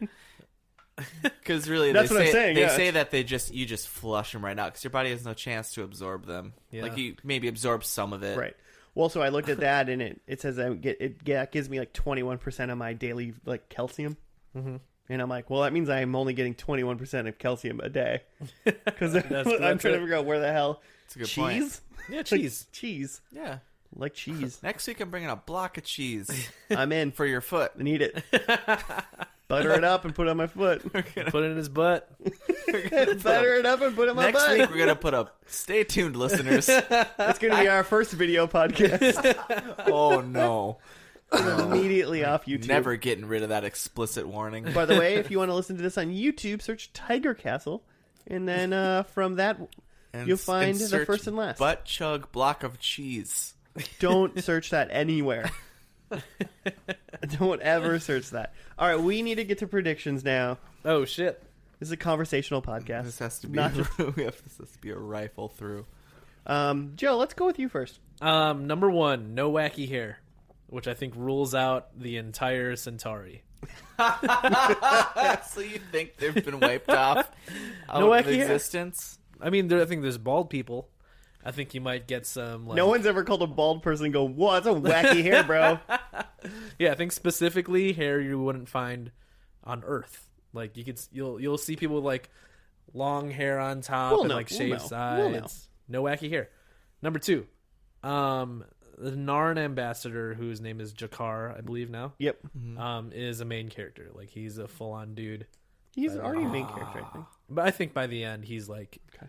Because really, That's what I'm saying, They yeah. say that you just flush them right out because your body has no chance to absorb them. Yeah. Like you maybe absorb some of it. Right. Well, so I looked at that, and it says it gives me like 21% of my daily like calcium. Mm-hmm. And I'm like, well, that means I'm only getting 21% of calcium a day. Because I'm that's trying to it. figure out where the hell It's a good cheese. Yeah, cheese. Cheese. Yeah. Like cheese. Next week, I'm bringing a block of cheese I'm in. for your foot. I need it. Butter it up and put it on my foot. Put it in his butt. Butter it up and put it on my Next butt. week, we're gonna put up. Stay tuned, listeners. That's going to be our first video podcast. Oh no! Immediately off YouTube. Never getting rid of that explicit warning. By the way, if you want to listen to this on YouTube, search Tiger Castle. And then from that, you'll find the search first and last. butt chug block of cheese. Don't search that anywhere. Don't ever search that. All right, we need to get to predictions now. Oh, shit. This is a conversational podcast. This has to be. Not just- This has to be a rifle through. Joe, let's go with you first. Number one, no wacky hair, which I think rules out the entire Centauri. So you think they've been wiped off No out of wacky hair. existence? I mean, I think there's bald people. I think you might get some. Like, No one's ever called a bald person and go, whoa, that's a wacky hair, bro. Yeah, I think specifically hair you wouldn't find on Earth. Like you'll see people with like long hair on top We'll and know, like we'll shaved know, we'll know. sides. No wacky hair. Number two, the Narn ambassador, whose name is Jakar, I believe now. Yep. Is a main character. Like he's a full on dude. He's already a main character, I think. But I think by the end he's like, Okay.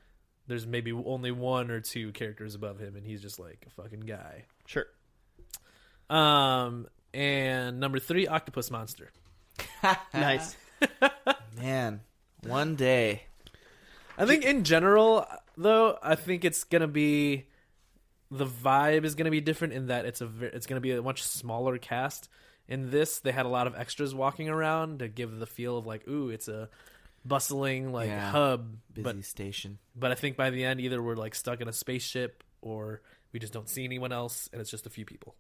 there's maybe only one or two characters above him, and he's just like a fucking guy. Sure. And number three, octopus monster. Nice. Man, one day. I think in general, though, I think it's gonna be the vibe is gonna be different in that it's gonna be a much smaller cast. In this, they had a lot of extras walking around to give the feel of like, ooh, it's a bustling like hub, Busy station. But I think by the end, either we're like stuck in a spaceship or we just don't see anyone else, and it's just a few people.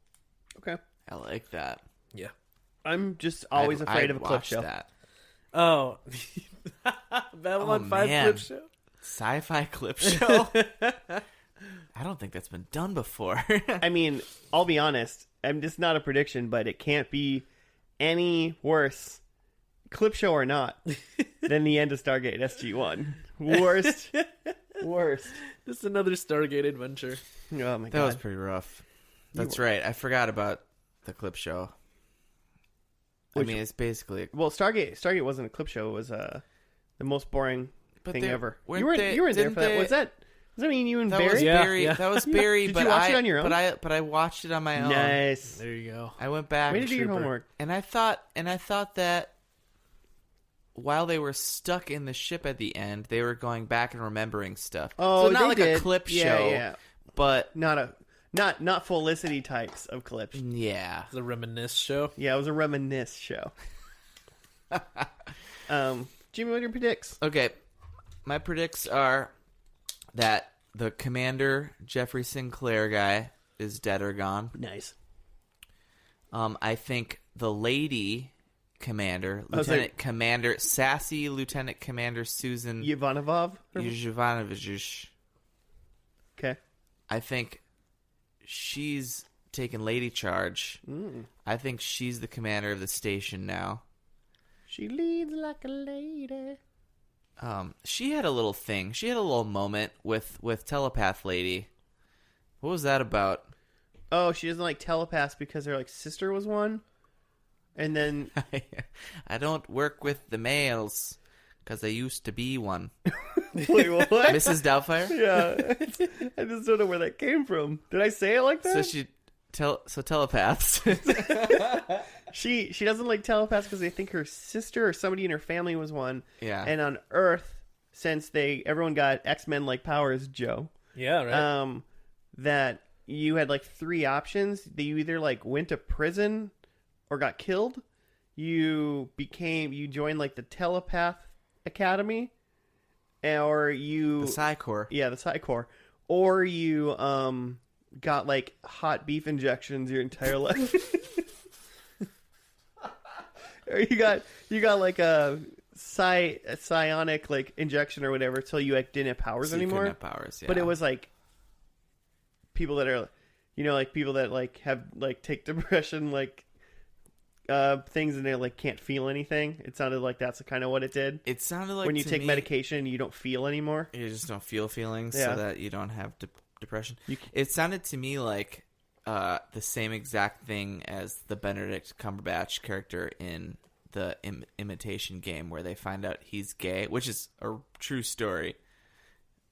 Okay. I like that. Yeah. I'm just always afraid I'd of a clip watch show. That. Oh, Babylon 5 man. clip show. Sci-fi clip show. I don't think that's been done before. I mean, I'll be honest. I'm just not a prediction, but it can't be any worse, clip show or not, than the end of Stargate SG-1. Worst. This is another Stargate adventure. Oh my That was god. pretty rough. That's right. I forgot about the clip show. Which- I mean, it's basically. Well, Stargate wasn't a clip show. It was the most boring But thing they- ever. weren't You were they- you were there didn't for that. they- Was that Does that mean you and That Barry? was Yeah, Barry. yeah. That was Barry. Did but you watch I, it on your own? But I watched it on my own. Nice. There you go. I went back. Way to do your Trooper. homework. And I thought that while they were stuck in the ship at the end, they were going back and remembering stuff. Oh, so not they like did. a clip Yeah, show, yeah. but Not Felicity types of clips. yeah. The reminisce show. Yeah, it was a reminisce show. Jimmy, what are your predicts? Okay, my predicts are that the Commander Jeffrey Sinclair guy is dead or gone. Nice. I think the lady commander, was Lieutenant Commander, sassy Lieutenant Commander Susan Ivanov? Yuzhvanovich. Okay. I think she's taken lady charge. I think she's the commander of the station now. She leads like a lady. She had a little thing. She had a little moment with telepath lady. What was that about? Oh, she doesn't like telepaths because her like sister was one, and then I don't work with the males because I used to be one. wait, what? Mrs. Doubtfire. Yeah, I just don't know where that came from. Did I say it like that? So telepaths. She doesn't like telepaths because they think her sister or somebody in her family was one. Yeah. And on Earth, since everyone got X-Men like powers, Joe. Yeah, right. That you had like three options. That you either like went to prison or got killed. You joined like the telepath academy, or you The Psi Corps. Yeah, the Psi Corps, or you got like hot beef injections your entire life. Or you got like a psionic like injection or whatever till you like didn't have powers So you anymore. couldn't have powers, yeah. But it was like people that are, like people that like have like take depression like things and they like can't feel anything. It sounded like that's kind of what it did. It sounded like when you to take me, medication, you don't feel anymore. you just don't feel feelings, Yeah. so that you don't have depression. It sounded to me like the same exact thing as the Benedict Cumberbatch character in the Imitation Game, where they find out he's gay, which is a true story.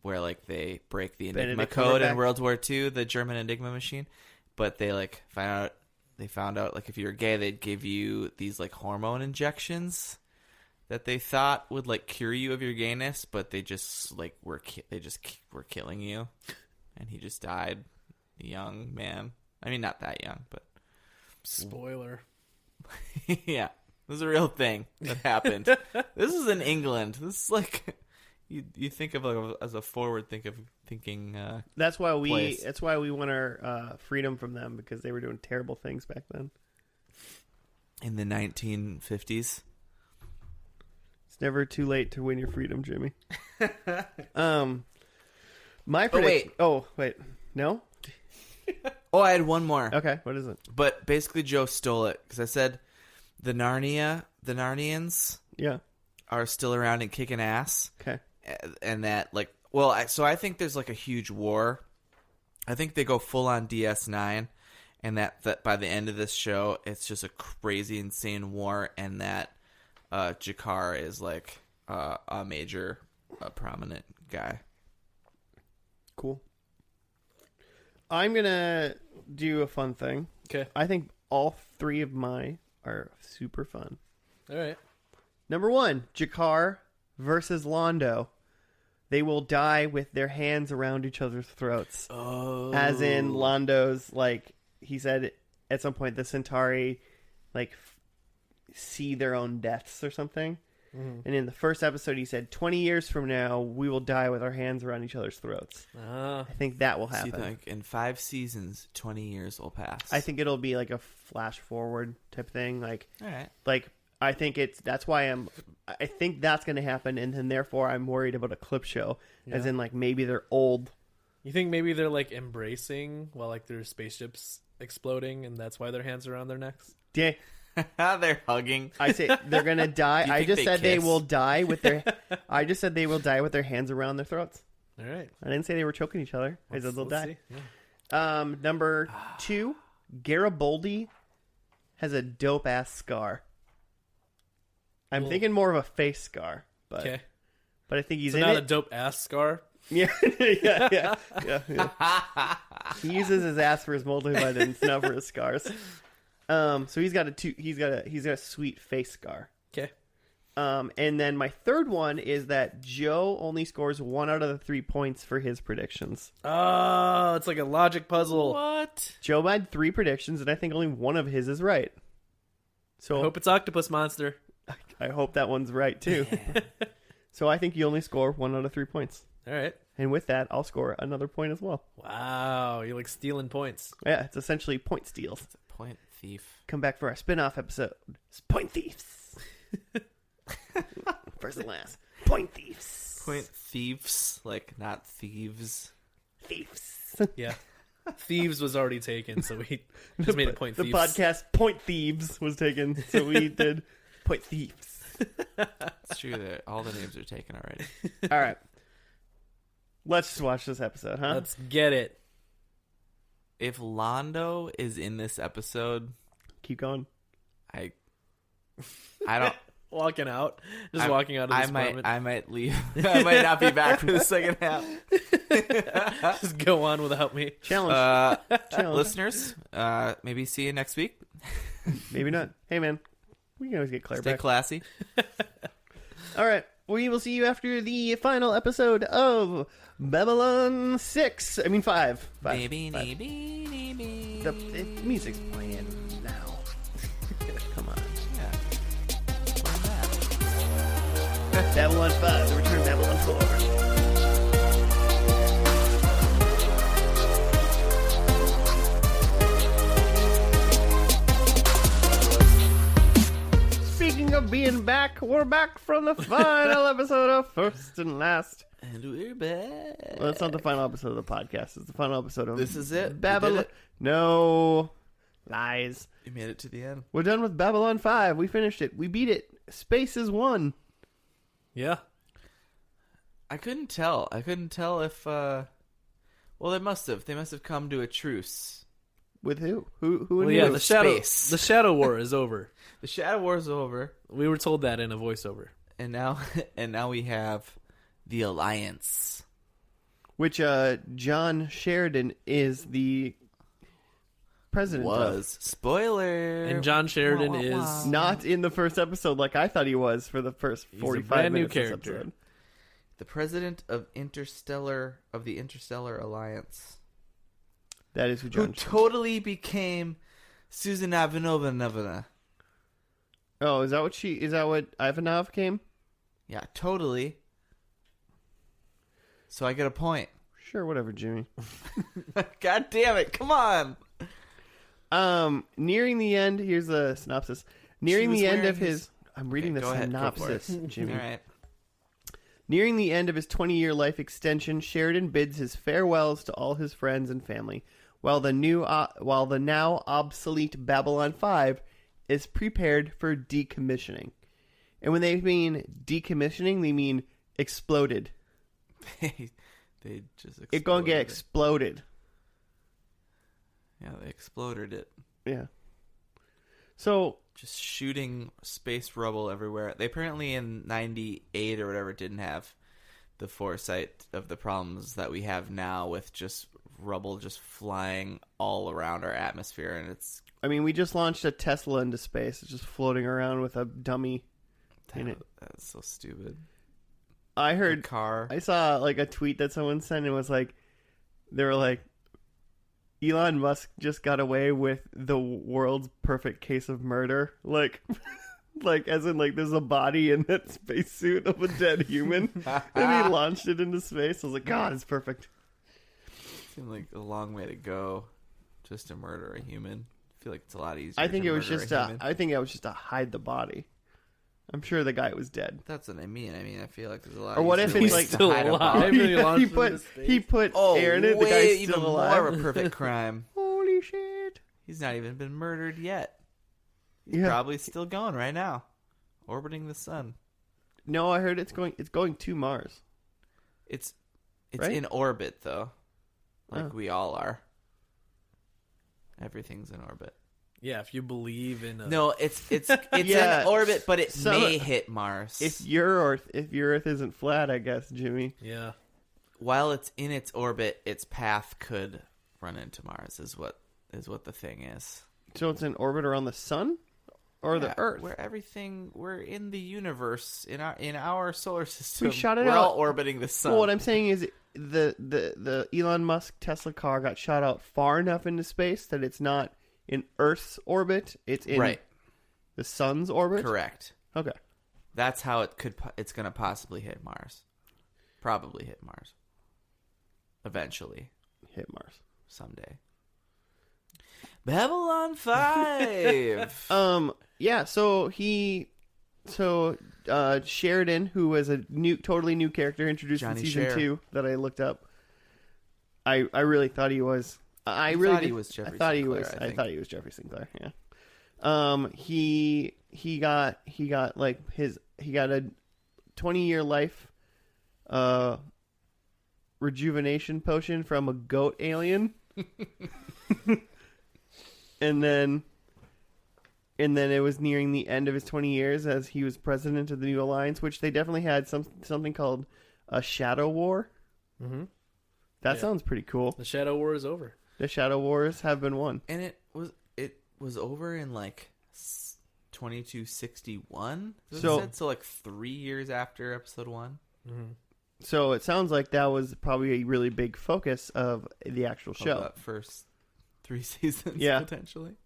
Where like they break the Enigma Benedict code in Cumberbatch. World War II, the German Enigma machine, but they found out like if you were gay, they'd give you these like hormone injections that they thought would like cure you of your gayness, but they just like were killing you, and he just died, a young man. I mean, not that young, but Spoiler. yeah, this is a real thing that happened. This is in England. This is like you think of like as a forward thinking. That's why we place. that's why we want our freedom from them, because they were doing terrible things back then. In the 1950s. It's never too late to win your freedom, Jimmy. My Oh, prediction. wait. Oh wait, no. Oh, I had one more. Okay, what is it? But basically, Joe stole it because I said the Narnians Yeah. are still around and kicking ass, Okay. and that like, so I think there's like a huge war. I think they go full on DS9, and that by the end of this show, it's just a crazy, insane war, and that Jakar is like a major, prominent guy. Cool. I'm gonna do a fun thing. Okay. I think all three of mine are super fun. All right. Number 1, Jakar versus Londo. They will die with their hands around each other's throats. Oh. As in Londo's, like, he said at some point the Centauri, like, see their own deaths or something. Mm-hmm. And in the first episode, he said, 20 years from now, we will die with our hands around each other's throats. I think that will So you happen. think in 5 seasons, 20 years will pass? I think it'll be like a flash forward type thing. Like, All right. I think that's why I think that's going to happen. And then therefore I'm worried about a clip show, as Yeah. in like maybe they're old. You think maybe they're like embracing while like their spaceships exploding, and that's why their hands are around their necks? Yeah. They're hugging. I say they're going to die. Do you I think just they said they kiss? will die with their, I just said they will die with their hands around their throats. All right. I didn't say they were choking each other. I said they'll die. See. Yeah. Number 2, Garibaldi has a dope ass scar. I'm Well- thinking more of a face scar, but Okay. I think he's So in not it. a dope ass scar. Yeah, yeah. He uses his ass for his multivitamins, not for his scars. So he's got a sweet face scar. Okay. And then my third one is that Joe only scores 1 out of the 3 points for his predictions. Oh, it's like a logic puzzle. What? Joe had 3 predictions, and I think only one of his is right. So I hope it's Octopus Monster. I hope that one's right too. So I think you only score 1 out of 3 points. All right. And with that, I'll score another point as well. Wow, you're like stealing points. Yeah, it's essentially point steals. It's a point thief. Come back for our spin-off episode. It's Point Thieves. First and last. Point Thieves. Point thieves, like not thieves. Thieves. Yeah. Thieves was already taken, so we just made it Point The Thieves. podcast Point Thieves was taken, so we did Point Thieves. It's true that all the names are taken already. All right. Let's just watch this episode, huh? Let's get it. If Londo is in this episode, Keep going. I don't. Walking out. Just walking out of this apartment. I might leave. I might not be back for the second half. Just go on without me. Challenge. Challenge. Listeners, maybe see you next week. Maybe not. Hey, man. We can always get Claire Stay back. classy. All right. We will see you after the final episode of Babylon 6. I mean 5. Maybe. The music's playing now. Come on. Yeah. Babylon 5, The Return of Babylon 4. Speaking of being back, we're back from the final episode of First and Last. And we're back. Well, it's not the final episode of the podcast. It's the final episode of This is it? Babylon. We did it? No. Lies. You made it to the end. We're done with Babylon 5. We finished it. We beat it. Space is won. Yeah. I couldn't tell. If well, they must have come to a truce. With who? Who Well, and yeah, who? the Shadow Space. War is over. The Shadow War is over, We were told that in a voiceover. and now we have the Alliance. Which John Sheridan is the president Was spoiler. And John Sheridan Wah, wah, wah. is Not in the first episode like I thought he was for the first He's a 45 brand new minutes of this character. episode. the president of the Interstellar Alliance, That is who who John totally became Susan Ivanova. Oh, is that what Ivanov came? Yeah, totally. So I get a point. Sure, whatever, Jimmy. God damn it! Come on. Nearing the end, here's the synopsis. Nearing was the end wearing of his I'm reading Okay, the go ahead, go for synopsis, Jimmy. All right. Nearing the end of his 20-year life extension, Sheridan bids his farewells to all his friends and family, while the now obsolete Babylon 5 is prepared for decommissioning. And when they mean decommissioning, they mean exploded. They just exploded. It's gonna get exploded. Yeah, they exploded it. Yeah. So Just shooting space rubble everywhere. They apparently in 98 or whatever didn't have the foresight of the problems that we have now with just rubble just flying all around our atmosphere, and it's I mean, we just launched a Tesla into space. It's just floating around with a dummy in it. that's so stupid. I The heard car. I saw like a tweet that someone sent and was like, they were like, Elon Musk just got away with the world's perfect case of murder. Like, like as in like there's a body in that spacesuit of a dead human, and he launched it into space. I was like, God, it's perfect. Seemed like a long way to go, just to murder a human. I feel like it's a lot easier. I think to it was murder just a to, human. I think it was just to hide the body. I'm sure the guy was dead. That's what I mean. I feel like there's a lot. Or what if easier it's ways like to still hide a alive? body. He launched it into space. he put Oh, air in it. The way guy's even still more alive. of a perfect crime. Holy shit! He's not even been murdered yet. He's Yeah. probably still going right now, orbiting the sun. No, I heard it's going to Mars. It's Right? in orbit though, like Oh. we all are. Everything's in orbit. Yeah, if you believe in No, it's Yeah, in orbit, but it some- may hit Mars. If your Earth isn't flat, I guess, Jimmy. Yeah. while it's in its orbit, its path could run into Mars. Is what the thing is. So it's in orbit around the sun or the Earth? We're in the universe, in our solar system. We shot it we're out. all orbiting the sun. Well, what I'm saying is the Elon Musk Tesla car got shot out far enough into space that it's not in Earth's orbit. It's in the sun's orbit? Correct. Okay. That's how it's going to possibly hit Mars. Probably hit Mars. Eventually. Hit Mars. Someday. Babylon 5. Yeah, so Sheridan, who was a totally new character introduced Johnny in season Sher. 2 that I looked up. I really thought he was. I thought he was Jeffrey I thought Sinclair, he was. I I think. thought he was Jeffrey Sinclair. Yeah. He got a 20-year life rejuvenation potion from a goat alien. and then it was nearing the end of his 20 years as he was president of the New Alliance, which they definitely had something called a Shadow War. Mm-hmm. That sounds pretty cool. The Shadow War is over. The Shadow Wars have been won. And it was over in like 2261. So like 3 years after episode 1. Mm-hmm. So it sounds like that was probably a really big focus of the actual show. That first 3 seasons, potentially.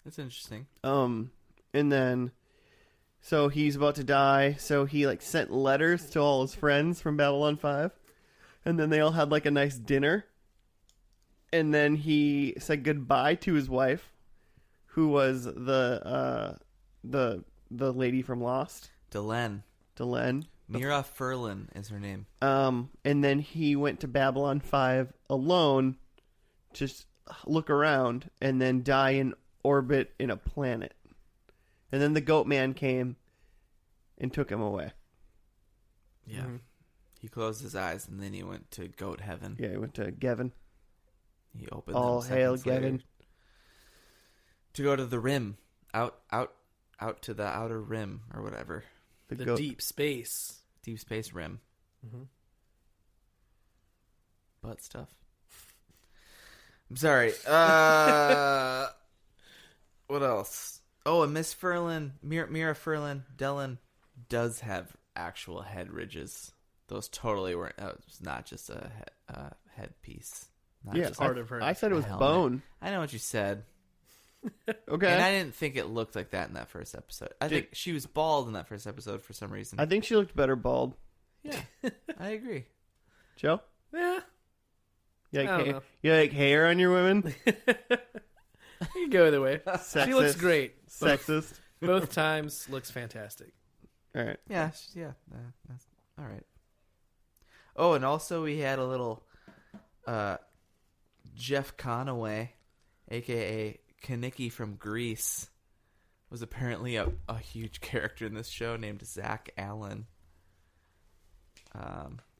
That's interesting. And then, so he's about to die. So he sent letters to all his friends from Babylon 5, and then they all had a nice dinner. And then he said goodbye to his wife, who was the lady from Lost, Delenn. Mira Furlan is her name. And then he went to Babylon 5 alone, just look around, and then die in orbit in a planet. And then the Goat Man came and took him away. Yeah. Mm-hmm. He closed his eyes and then he went to goat heaven. Yeah, he went to Gevin. He opened All them hail seconds later Gevin. to go to the rim, out to the outer rim or whatever, The deep space. deep space rim. Mm-hmm. Butt stuff. I'm sorry. What else? Oh, and Miss Furlan, Mira Furlan, Delenn does have actual head ridges. Those totally weren't. It was not just a headpiece. Not Yeah, just part of her. I said it was helmet. bone. I know what you said. Okay. And I didn't think it looked like that in that first episode. I think she was bald in that first episode for some reason. I think she looked better bald. Yeah, I agree. Joe? Yeah. You I don't know. you like hair on your women? You can go either way. Sexist. She looks great. Sexist. Both times looks fantastic. All right. Yeah, that's all right. Oh, and also we had a little Jeff Conaway, a.k.a. Kaniki from Greece, was apparently a huge character in this show named Zach Allen.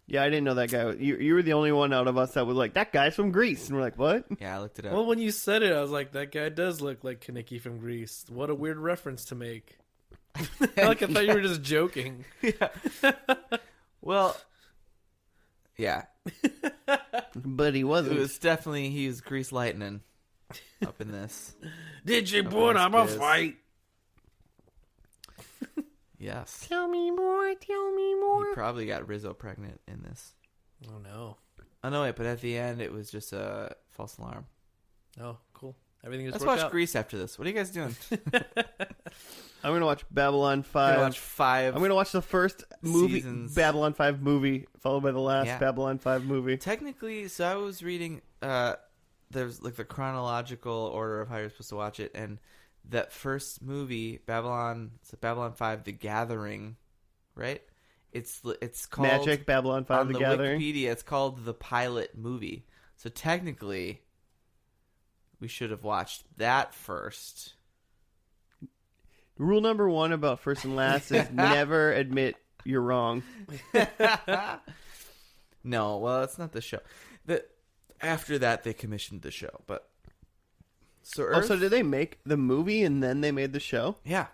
Yeah, I didn't know that guy. You were the only one out of us that was like, that guy's from Greece. And we're like, what? Yeah, I looked it up. Well, when you said it, I was like, that guy does look like Kaneki from Greece. What a weird reference to make. I thought you were just joking. Yeah. Well, yeah. But he wasn't. It was definitely, he was Grease Lightning up in this. Did you Up put in him a this fight? Yes. Tell me more. He probably got Rizzo pregnant in this. Oh, no. Oh, no, wait, but at the end, it was just a false alarm. Oh, cool. Everything just Let's worked watch out. Grease after this. What are you guys doing? I'm going to watch Babylon I'm 5. going to watch 5. I'm going to watch the first movie, seasons. Babylon 5 movie, followed by the last Yeah. Babylon 5 movie. Technically, so I was reading, there's like the chronological order of how you're supposed to watch it, and that first movie, Babylon 5, The Gathering, right? It's called Magic, Babylon 5, on The the Gathering. Wikipedia. It's called the pilot movie. So technically, we should have watched that first. Rule number 1 about first and last is never admit you're wrong. No, well, it's not the show. After that, they commissioned the show, but so Earth, Also, did they make the movie and then they made the show? yeah,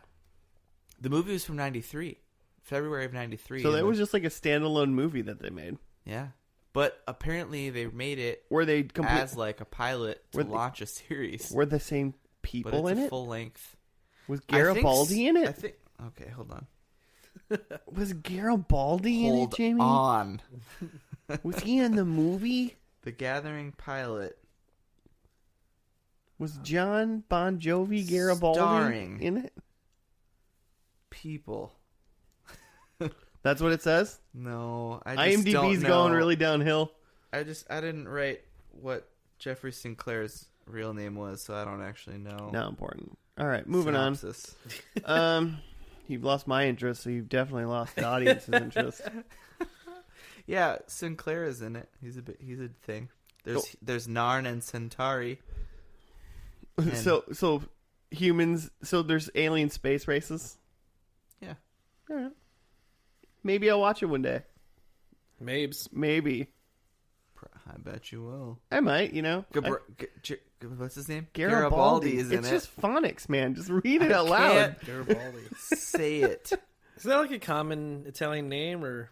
the movie was from '93, February of '93. So that was just like a standalone movie that they made. yeah. But apparently they made it Were they as like a pilot to Were they- launch a series. Were the same But people it's in a it? full length. Was I think Garibaldi in I it? think. Okay, hold on. Was Garibaldi in it, Hold Jamie? on. Was he in the movie? The Gathering pilot. Was John Bon Jovi Garibaldi Starring. in it? People. That's what it says? No, I just don't IMDb's know. going really downhill. I didn't write what Jeffrey Sinclair's real name was, so I don't actually know. Not important. All right, moving Synopsis. on. You've lost my interest, so you've definitely lost the audience's interest. Yeah, Sinclair is in it. He's a thing. There's Narn and Centauri. And- So humans. So there's alien space races. Yeah. All right. Maybe I'll watch it one day. Mabes. Maybe I bet you will. I might. You know, What's his name? Garibaldi is in it's it. just phonics, man. Just read it I out loud. can't Garibaldi. say it. Is that like a common Italian name, or?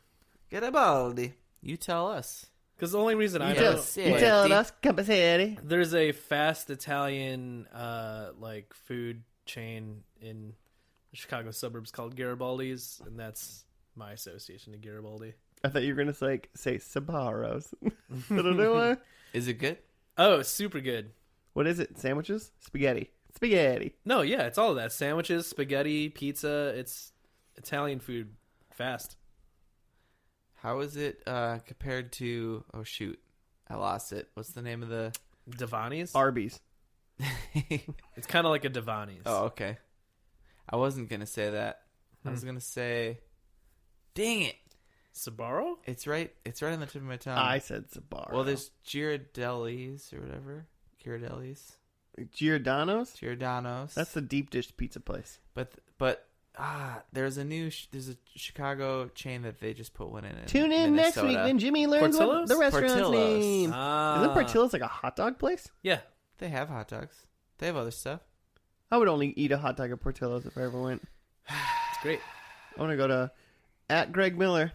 Garibaldi. You tell us. Because the only reason I You know, just You say tell it. us, Capacity. there's a fast Italian like food chain in the Chicago suburbs called Garibaldi's, and that's my association to Garibaldi. I thought you were gonna say Sabaros. I don't know why. Is it good? Oh, it's super good. What is it? Sandwiches? Spaghetti. No, yeah, it's all of that. Sandwiches, spaghetti, pizza. It's Italian food. Fast. How is it compared to? Oh shoot, I lost it. What's the name of the? Devani's? Arby's. It's kind of like a Devani's. Oh, okay. I wasn't gonna say that. I was gonna say, dang it! Sbarro? It's right on the tip of my tongue. I said Sabaro. Well, there's Girardelli's or whatever. Girardelli's, Giordano's. Giordano's. That's the deep dish pizza place. but there's a Chicago chain that they just put one in. Tune in next Minnesota. week when Jimmy learns what Portillo's? the restaurant's Portillo's. name. Ah. Isn't Portillo's like a hot dog place? Yeah. They have hot dogs. They have other stuff. I would only eat a hot dog at Portillo's if I ever went. It's great. I want to go to at Greg Miller.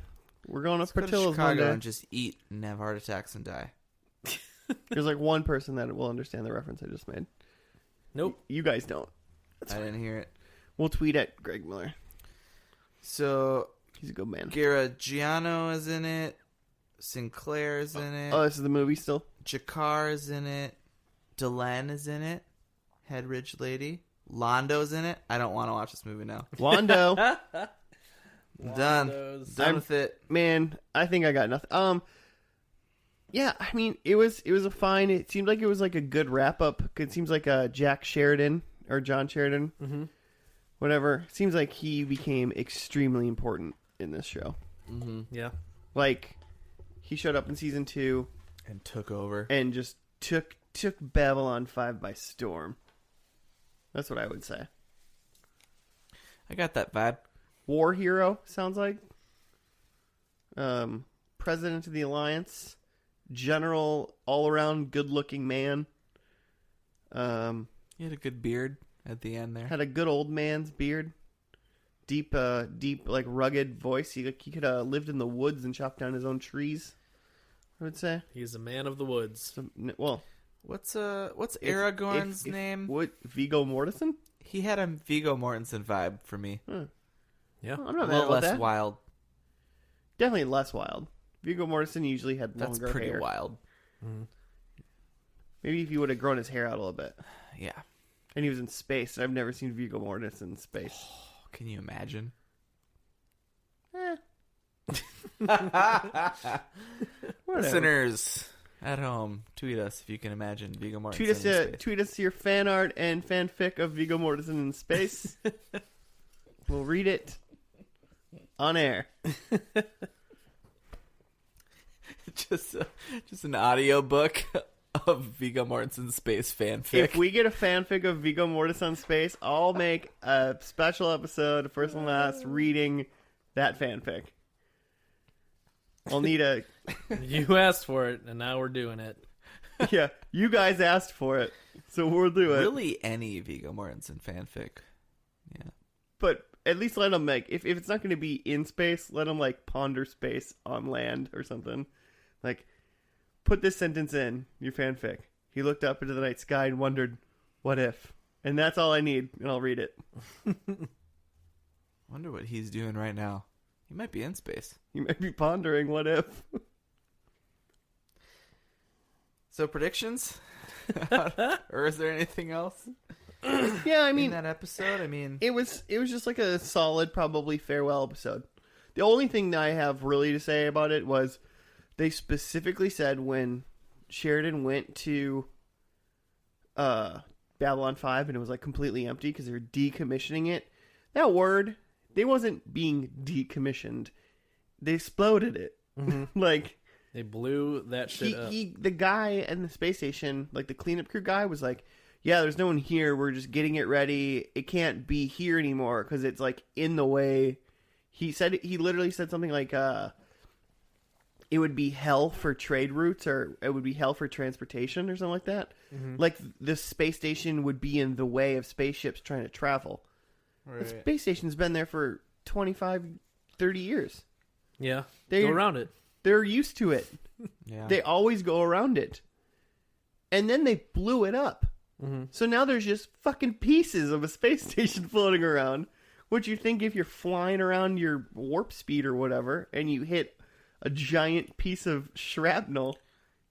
We're going to Let's go to Portillo's one Chicago day. and just eat and have heart attacks and die. There's like one person that will understand the reference I just made. Nope. You guys don't. I didn't hear it. We'll tweet at Greg Miller. So He's a good man. Garaggiano is in it. Sinclair is in it. Oh, this is the movie still? Jakar is in it. Delenn is in it. Headridge Lady. Londo's in it. I don't want to watch this movie now. Wando. I'm done. Done with it. Man, I think I got nothing. Yeah, I mean, it was a fine. It seemed like it was like a good wrap up. It seems like Jack Sheridan or John Sheridan, whatever. Seems like he became extremely important in this show. Mm-hmm. Yeah. Like he showed up in season 2 And took over. and just took Babylon 5 by storm. That's what I would say. I got that vibe. War hero sounds like. President of the Alliance, general, all around good looking man. He had a good beard at the end there. Had a good old man's beard. Deep, like rugged voice. He could have lived in the woods and chopped down his own trees. I would say. He's a man of the woods. Well, What's Aragorn's name? What, Viggo Mortensen? He had a Viggo Mortensen vibe for me. Yeah. I'm A not mad little about less that. wild. Definitely less wild. Viggo Mortensen usually had That's longer pretty hair. wild. Maybe if he would have grown his hair out a little bit. Yeah. And he was in space. And I've never seen Viggo Mortensen in space. Can you imagine? Whatever. Listeners at home, tweet us if you can imagine Viggo Mortensen in space. Tweet us your fan art and fanfic of Viggo Mortensen in space. We'll read it on air. just an audio book of Viggo Mortensen space fanfic. If we get a fanfic of Viggo Mortensen in space, I'll make a special episode, first and last, reading that fanfic. I'll need a... You asked for it, and now we're doing it. Yeah, you guys asked for it, so we'll do it. Really, any Viggo Mortensen fanfic. Yeah. But at least let them, like, if it's not going to be in space, let them, like, ponder space on land or something. Like, Put this sentence in your fanfic. He looked up into the night sky and wondered, what if? And that's all I need, and I'll read it. Wonder what he's doing right now. He might be in space. He might be pondering, what if? So predictions? Or is there anything else Yeah, I in mean, that episode? I mean, it was just like a solid, probably farewell episode. The only thing that I have really to say about it was they specifically said when Sheridan went to Babylon 5 and it was like completely empty because they were decommissioning it. That word, they wasn't being decommissioned. They exploded it. Mm-hmm. Like They blew that shit up. the guy in the space station, like the cleanup crew guy, was like, yeah, there's no one here. We're just getting it ready. It can't be here anymore because it's like in the way. He literally said something like, it would be hell for trade routes, or it would be hell for transportation, or something like that. Mm-hmm. Like the space station would be in the way of spaceships trying to travel. right. The space station's been there for 25, 30 years. Yeah, They go around it. They're used to it. Yeah. They always go around it. And then they blew it up. Mm-hmm. So now there's just fucking pieces of a space station floating around. What you think if you're flying around your warp speed or whatever, and you hit a giant piece of shrapnel,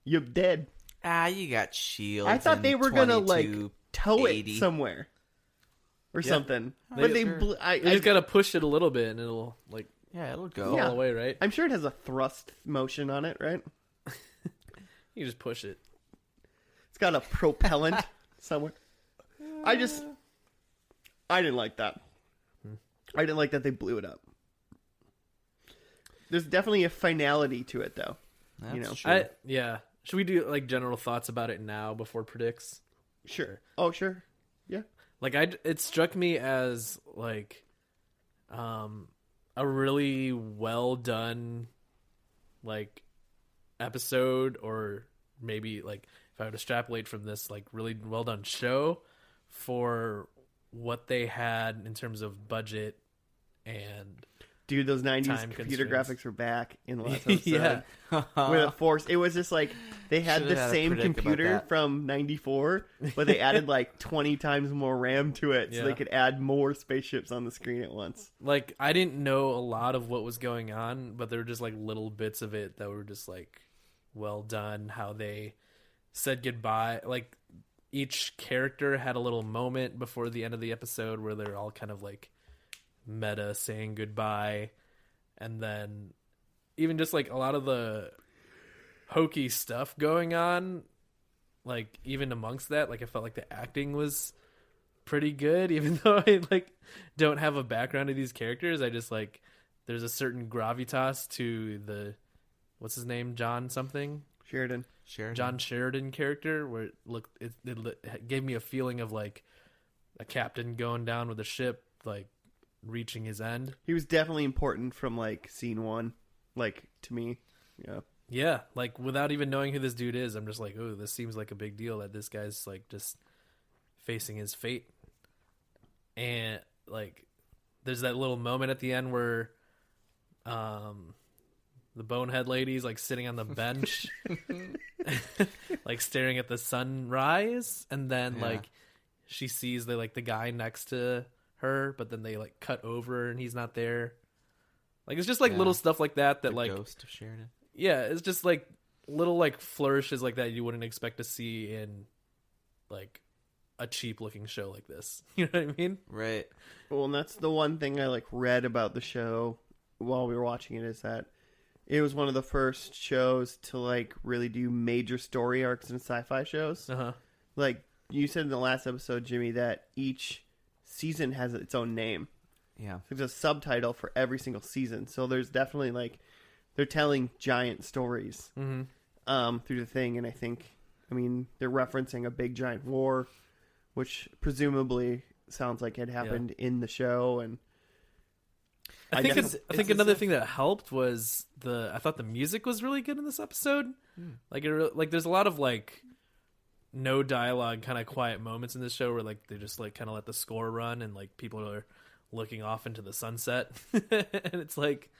you're dead. You got shields. I thought they were gonna like tow it 80. somewhere or Yeah. something, Oh, but they. sure. You just gotta push it a little bit, and it'll like Yeah, it'll fall go. Yeah. away, right? I'm sure it has a thrust motion on it, right? You just push it. It's got a propellant somewhere. I didn't like that. I didn't like that they blew it up. There's definitely a finality to it, though. That's You know. true. Yeah. Should we do like general thoughts about it now before predicts? Sure. Oh, sure. Yeah. Like it struck me as like a really well done like episode, or maybe like if I would extrapolate from this, like really well done show for what they had in terms of budget and Dude, those 90s Time computer constraints. graphics were back in the last episode. Yeah. With a force. It was just like they had Should've the had a same predict about computer that. from 94, but they added like 20 times more RAM to it so Yeah. they could add more spaceships on the screen at once. like I didn't know a lot of what was going on, but there were just like little bits of it that were just like well done. How they said goodbye, like each character had a little moment before the end of the episode where they're all kind of like meta saying goodbye, and then even just like a lot of the hokey stuff going on, like even amongst that, like I felt like the acting was pretty good, even though I like don't have a background of these characters. I just like there's a certain gravitas to the what's his name, John something, Sheridan. John Sheridan character, where it gave me a feeling of like a captain going down with a ship, like reaching his end. He was definitely important from like scene 1, like to me. Yeah. Yeah, like without even knowing who this dude is, I'm just like, oh, this seems like a big deal that this guy's like just facing his fate. And like there's that little moment at the end where the bonehead lady's like sitting on the bench like staring at the sunrise, and then Yeah. like she sees the guy next to her, but then they like cut over and he's not there. Like it's just like Yeah. little stuff like that The like ghost of Sheridan. yeah, it's just like little like flourishes like that you wouldn't expect to see in like a cheap looking show like this. You know what I mean? Right. Well, and that's the one thing I like read about the show while we were watching it, is that it was one of the first shows to like really do major story arcs in sci-fi shows. Uh-huh. Like you said in the last episode, Jimmy, that each season has its own name. Yeah. There's a subtitle for every single season. So there's definitely like they're telling giant stories Mm-hmm. through the thing, and I mean they're referencing a big giant war, which presumably sounds like it happened in the show. And I think it's another thing that helped was I thought the music was really good in this episode. Like there's a lot of like no dialogue, kind of quiet moments in this show where like they just like kind of let the score run and like people are looking off into the sunset, and it's like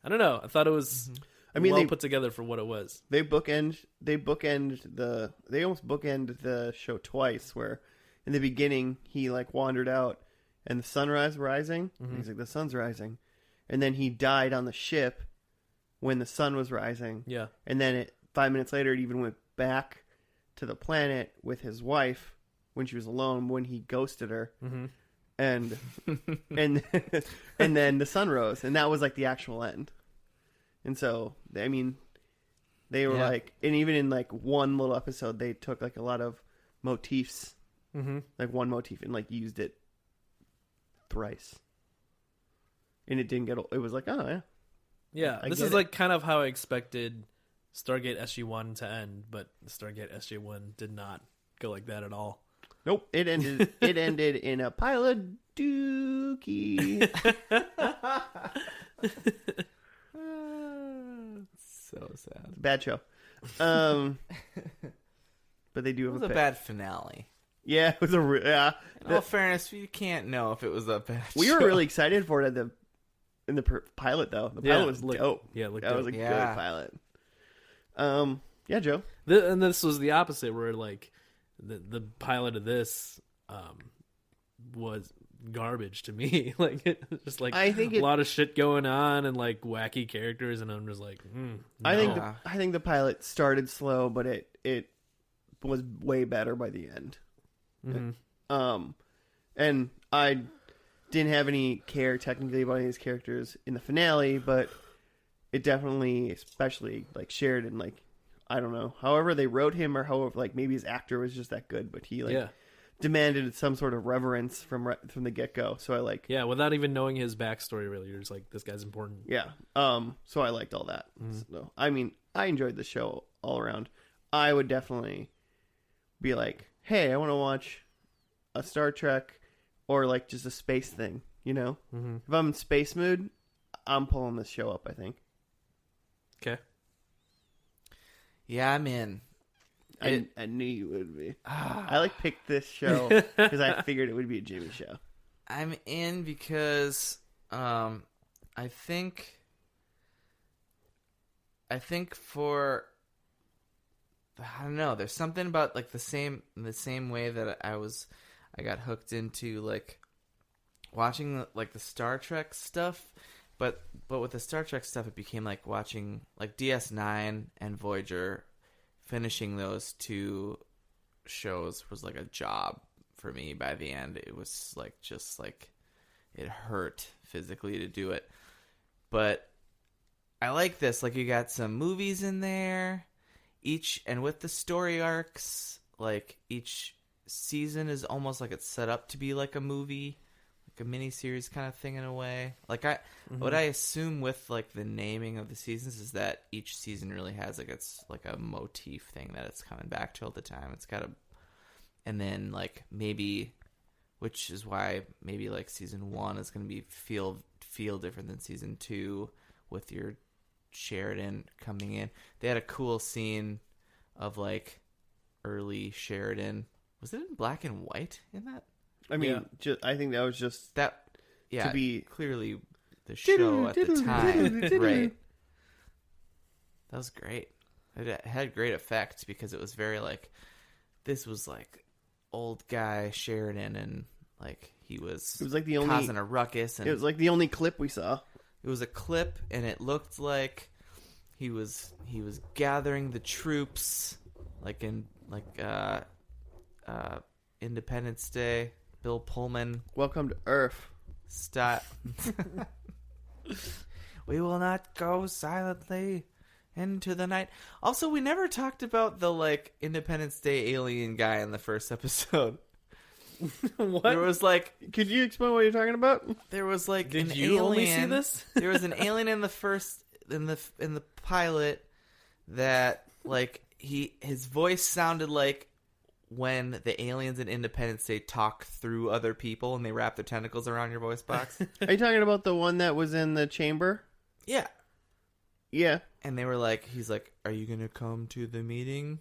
I don't know. I thought it was I mean, well put together for what it was. they almost bookend the show twice. Where in the beginning he like wandered out and the sunrise rising. And he's like, the sun's rising, and then he died on the ship when the sun was rising. Yeah. And then 5 minutes later, it even went back to the planet with his wife when she was alone, when he ghosted her. Mm-hmm. And and then the sun rose, and that was like the actual end. And so, I mean, they were like, and even in like one little episode, they took like a lot of motifs, like one motif, and like used it thrice. And it didn't get, it was like, oh yeah. Yeah, this is like kind of how I expected Stargate SG-1 to end, but Stargate SG-1 did not go like that at all. Nope, it ended. It ended in a pile of dookie. So sad. Bad show. But they do have It was a bad finale. Yeah, it was yeah. In all fairness, you can't know if it was a bad We show. were really excited for it in the pilot though. The pilot was dope. Yeah, that was a good pilot. Yeah, Joe. And this was the opposite, where like the pilot of this was garbage to me. Like it was just like I think a lot of shit going on and like wacky characters, and I'm just like, no. I think the pilot started slow, but it was way better by the end. Mm-hmm. And I didn't have any care technically about any of these characters in the finale, but it definitely, especially like Sheridan, like I don't know, however they wrote him, or however like maybe his actor was just that good, but he like demanded some sort of reverence from the get go. So I like without even knowing his backstory, really, you're just like, this guy's important. Yeah. So I liked all that. So, I mean, I enjoyed the show all around. I would definitely be like, hey, I want to watch a Star Trek or like just a space thing, you know? Mm-hmm. If I'm in space mood, I'm pulling this show up, I think. Okay. Yeah, I'm in. I knew you would be. I like picked this show because I figured it would be a Jimmy show. I'm in because I think for I don't know, there's something about like the same way that I got hooked into like watching like the Star Trek stuff, but with the Star Trek stuff it became like watching like DS9 and Voyager. Finishing those two shows was like a job for me by the end. It was like just like it hurt physically to do it. But I like this. Like you got some movies in there. And with the story arcs, like each season is almost like it's set up to be like a movie, like a miniseries kind of thing in a way. Like what I assume with like the naming of the seasons is that each season really has like it's like a motif thing that it's coming back to all the time. It's got and then like maybe, which is why maybe like season 1 is going to be feel different than season 2 with your Sheridan coming in. They had a cool scene of like early Sheridan. Was it in black and white in that? I mean, I think that was just that. Yeah, to be clearly the show at the time, right? That was great. It had great effect because it was very like this was like old guy Sheridan, and like he was. It was like the only causing a ruckus, and it was like the only clip we saw. It was a clip, and it looked like he was gathering the troops, like in Independence Day. Bill Pullman. Welcome to Earth. Stop. We will not go silently into the night. Also, we never talked about the like Independence Day alien guy in the first episode. What? There was like, could you explain what you're talking about? There was like Did an you alien. only see this? There was an alien in the pilot that like his voice sounded like when the aliens in Independence Day talk through other people and they wrap their tentacles around your voice box. Are you talking about the one that was in the chamber? Yeah. Yeah. And they were like, he's like, are you going to come to the meeting?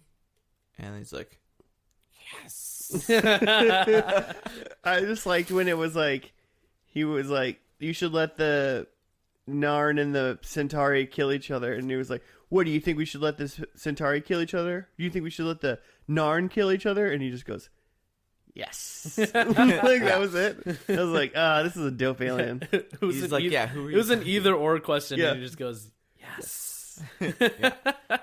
And he's like, yes. I just liked when it was like, he was like, you should let the Narn and the Centauri kill each other, and he was like, "What do you think we should let this Centauri kill each other? Do you think we should let the Narn kill each other?" And he just goes, "Yes." Like that was it. I was like, this is a dope alien. He's like, yeah, who are you? It was an either or question, Yeah. and he just goes, "Yes."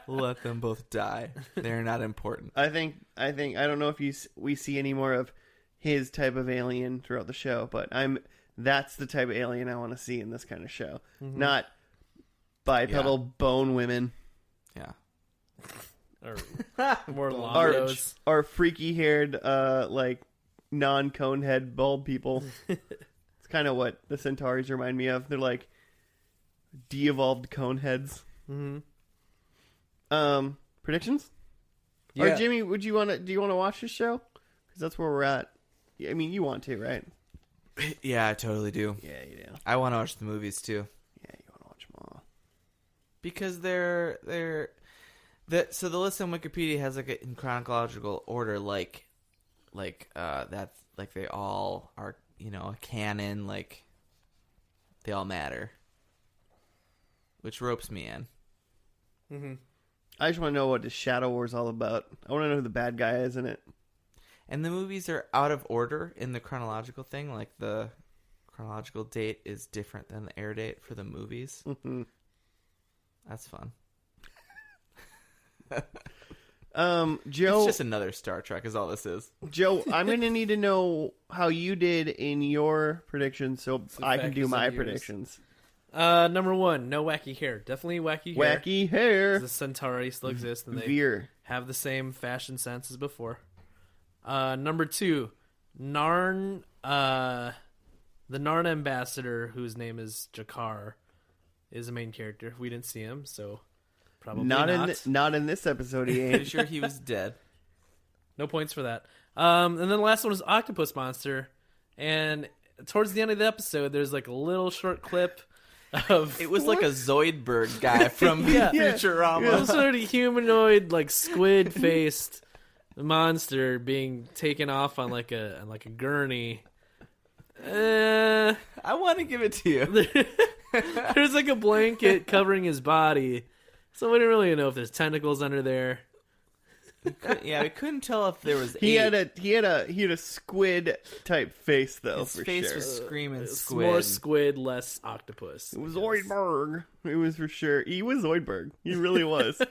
Let them both die. They're not important. I don't know if we see any more of his type of alien throughout the show, but that's the type of alien I want to see in this kind of show. Mm-hmm. Not bipedal bone women Yeah. Or more longos. or freaky haired like non-cone head bald people. It's kind of what the Centauris remind me of. They're like de-evolved cone heads. Mm-hmm. Predictions? Yeah. Or Jimmy, do you want to watch this show? Because that's where we're at. I mean, you want to, right? Yeah, I totally do. Yeah, you do. I want to watch the movies too. Yeah, you want to watch them all. Because so the list on Wikipedia has like a, in chronological order, like that's like they all are, a canon, like they all matter, which ropes me in. Mm-hmm. I just want to know what the Shadow War is all about. I want to know who the bad guy is in it. And the movies are out of order in the chronological thing. Like the chronological date is different than the air date for the movies. Mm-hmm. That's fun. Joe, It's just another Star Trek is all this is. Joe, I'm going to need to know how you did in your predictions so I can do my predictions. Number 1, no wacky hair. Definitely wacky hair. Wacky hair. The Centauri still exist, and they Veer. have the same fashion sense as before. Number 2, Narn. The Narn ambassador, whose name is Jakar, is a main character. We didn't see him, so probably not in this episode. He Pretty ain't. sure he was dead. No points for that. And then the last one was Octopus Monster. And towards the end of the episode, there's like a little short clip of... It was like a Zoidberg guy from Yeah. Futurama. Some sort of humanoid, like squid-faced monster being taken off on like a gurney. I want to give it to you. There's like a blanket covering his body, so we didn't really know if there's tentacles under there. Yeah, we couldn't tell if there was. He had a squid type face though. His for face sure. was screaming It's squid. more squid, less octopus. It was Zoidberg. It was for sure. He was Zoidberg. He really was.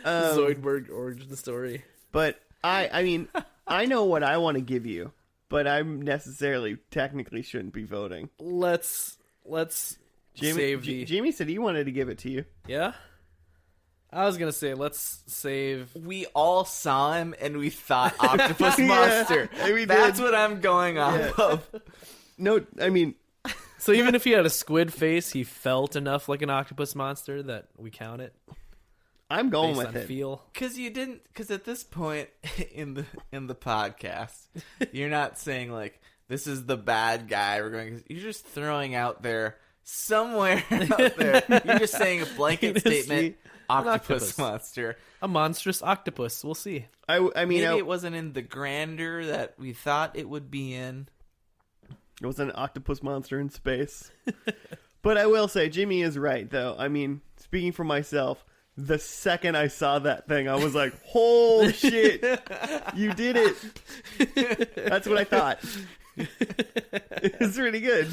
Zoidberg origin story. But I mean, I know what I want to give you, but I necessarily technically shouldn't be voting. Let's save the... Jamie said he wanted to give it to you. Yeah? I was going to say, let's save... We all saw him and we thought Octopus Yeah, Monster. we That's did. what I'm going off of. No, I mean, So even if he had a squid face, he felt enough like an octopus monster that we count it I'm going based with on it. feel. Because at this point in the podcast, you're not saying like this is the bad guy. You're just throwing out there somewhere out there. You're just saying a blanket Just statement. Octopus octopus. monster. A monstrous octopus. We'll see. I mean, Maybe it wasn't in the grandeur that we thought it would be in. it was an octopus monster in space. But I will say, Jimmy is right, though. I mean, speaking for myself, the second I saw that thing, I was like, "Holy shit, you did it!" That's what I thought. It's really good.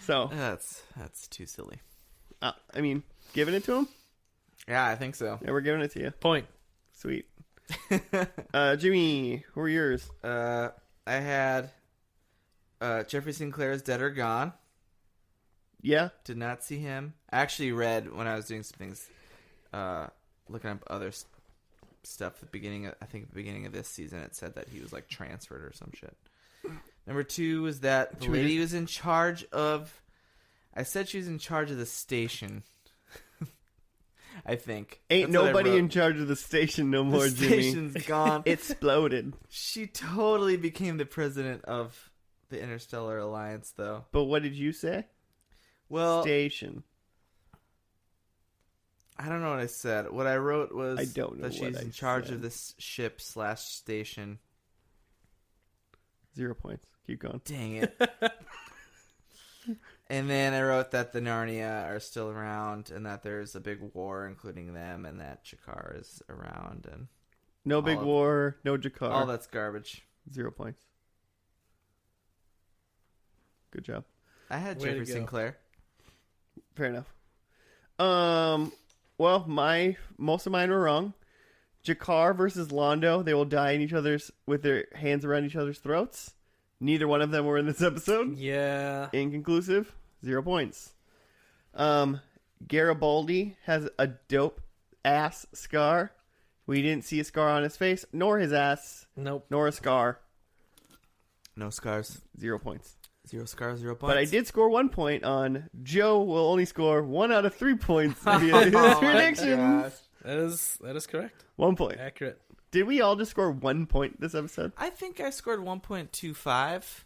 So, That's too silly. I mean, giving it to him. Yeah, I think so. Yeah, we're giving it to you. Point. Sweet. Jimmy, who are yours? I had Jeffrey Sinclair's Dead or Gone. Yeah. Did not see him. I actually read when I was doing some things, looking up other stuff. At the beginning of this season, it said that he was like transferred or some shit. Number 2 was that the lady was in charge of. I said she was in charge of the station. I think Ain't That's what I nobody wrote. in charge of the station no more, The Jimmy. station's gone. It exploded. She totally became the president of the Interstellar Alliance, though. But what did you say? Well, Station. I don't know what I said. What I wrote was I don't know that she's what I in charge said. of this ship/station. 0 points. Keep going. Dang it. And then I wrote that the Narnia are still around, and that there's a big war, including them, and that Jakar is around, and No big war, no Jakar. all that's garbage. 0 points. Good job. I had Way to Jeffrey go. Sinclair. Fair enough. Well, most of mine were wrong. Jakar versus Londo. They will die in each other's with their hands around each other's throats. Neither one of them were in this episode. Yeah. Inconclusive. 0 points. Garibaldi has a dope ass scar. We didn't see a scar on his face, nor his ass, Nope. nor a scar. No scars. 0 points. 0 scars, 0 points. But I did score 1 point on Joe will only score 1 out of 3 points via his Oh my predictions. gosh. That is correct. 1 point. Accurate. Did we all just score 1 point this episode? I think I scored 1.25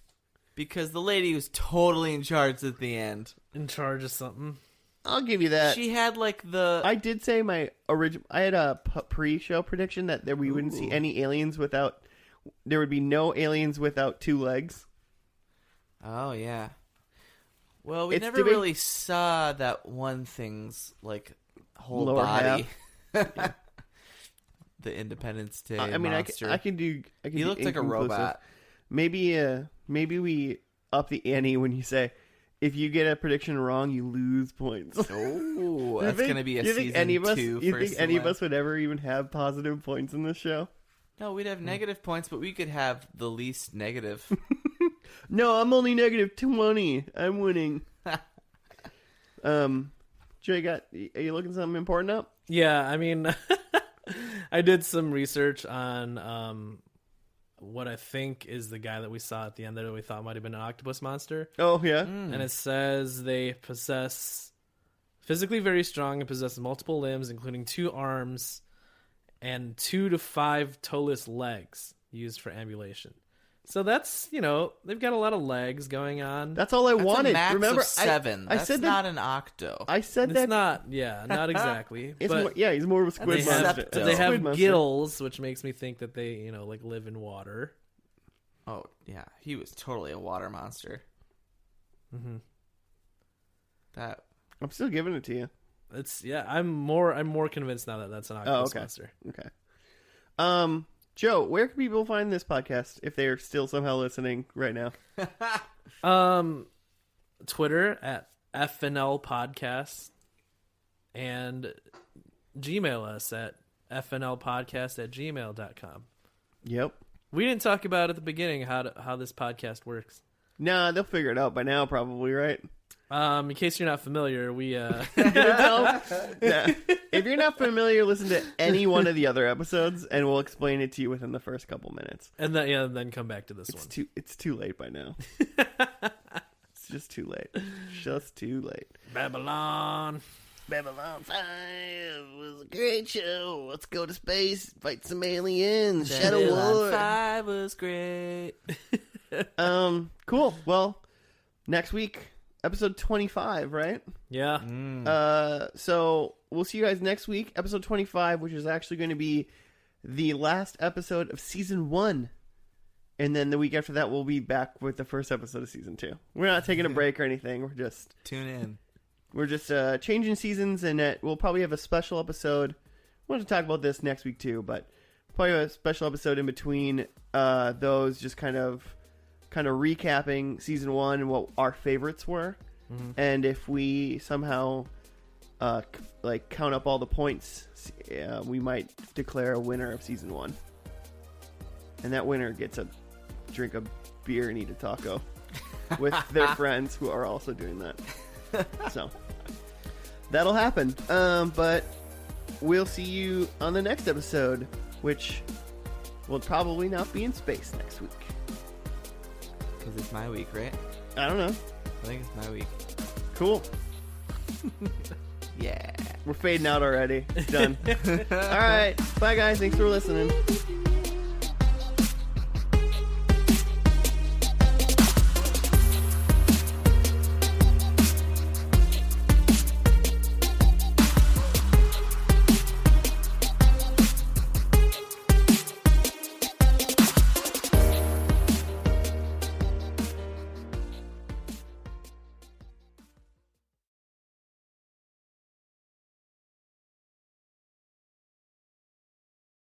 because the lady was totally in charge at the end. In charge of something. I'll give you that. She had like the... I did say my original. I had a pre-show prediction that we wouldn't see any aliens without. There would be no aliens without 2 legs. Oh, yeah. Well, we It's never debate- really saw that one thing's like whole Lower body. The Independence Day I mean, monster. I can do. I can He do looked like a inconclusive. robot. Maybe we up the ante when you say, if you get a prediction wrong, you lose points. Oh, that's think- going to be a do you think season any of us, 2 You first think and any of last. us would ever even have positive points in this show? No, we'd have negative points, but we could have the least negative. No, I'm only negative 20. I'm winning. Jay, are you looking something important up? Yeah, I mean, I did some research on what I think is the guy that we saw at the end that we thought might have been an octopus monster. Oh yeah. And it says they possess physically very strong and possess multiple limbs, including 2 arms and 2 to 5 toeless legs used for ambulation. So that's, they've got a lot of legs going on. That's all I That's wanted. a max Remember, of 7. I That's said that. not an octo. I said It's that. not exactly. It's but more, yeah, he's more of a squid They monster. have- A they squid have monster. gills, which makes me think that they, live in water. Oh, yeah. He was totally a water monster. Mm-hmm. That I'm still giving it to you. I'm more convinced now that that's an octopus okay. monster. Okay. Joe, where can people find this podcast if they are still somehow listening right now? Twitter at FNL Podcast and Gmail us at fnlpodcast@gmail.com. Yep. We didn't talk about at the beginning how this podcast works. Nah, they'll figure it out by now, probably, right? In case you're not familiar, we Yeah. If you're not familiar, listen to any one of the other episodes, and we'll explain it to you within the first couple minutes. and then come back to this one. It's too late by now. It's just too late. Just too late. Babylon. Babylon 5 was a great show. Let's go to space, fight some aliens, Shadow War. 5 was great. Cool. Well, next week, episode 25, right? Yeah. So we'll see you guys next week, episode 25, which is actually going to be the last episode of season 1. And then the week after that, we'll be back with the first episode of season 2. We're not taking a break or anything. Tune in. We're just changing seasons, and we'll probably have a special episode. We'll have to talk about this next week too, but probably a special episode in between those, just kind of recapping season 1 and what our favorites were, and if we somehow count up all the points, we might declare a winner of season 1, and that winner gets a drink a beer and eat a taco with their friends who are also doing that. So that'll happen. But we'll see you on the next episode, which will probably not be in space next week. Because it's my week, right? I don't know. I think it's my week. Cool. Yeah. We're fading out already. Done. All right. Bye, guys. Thanks for listening.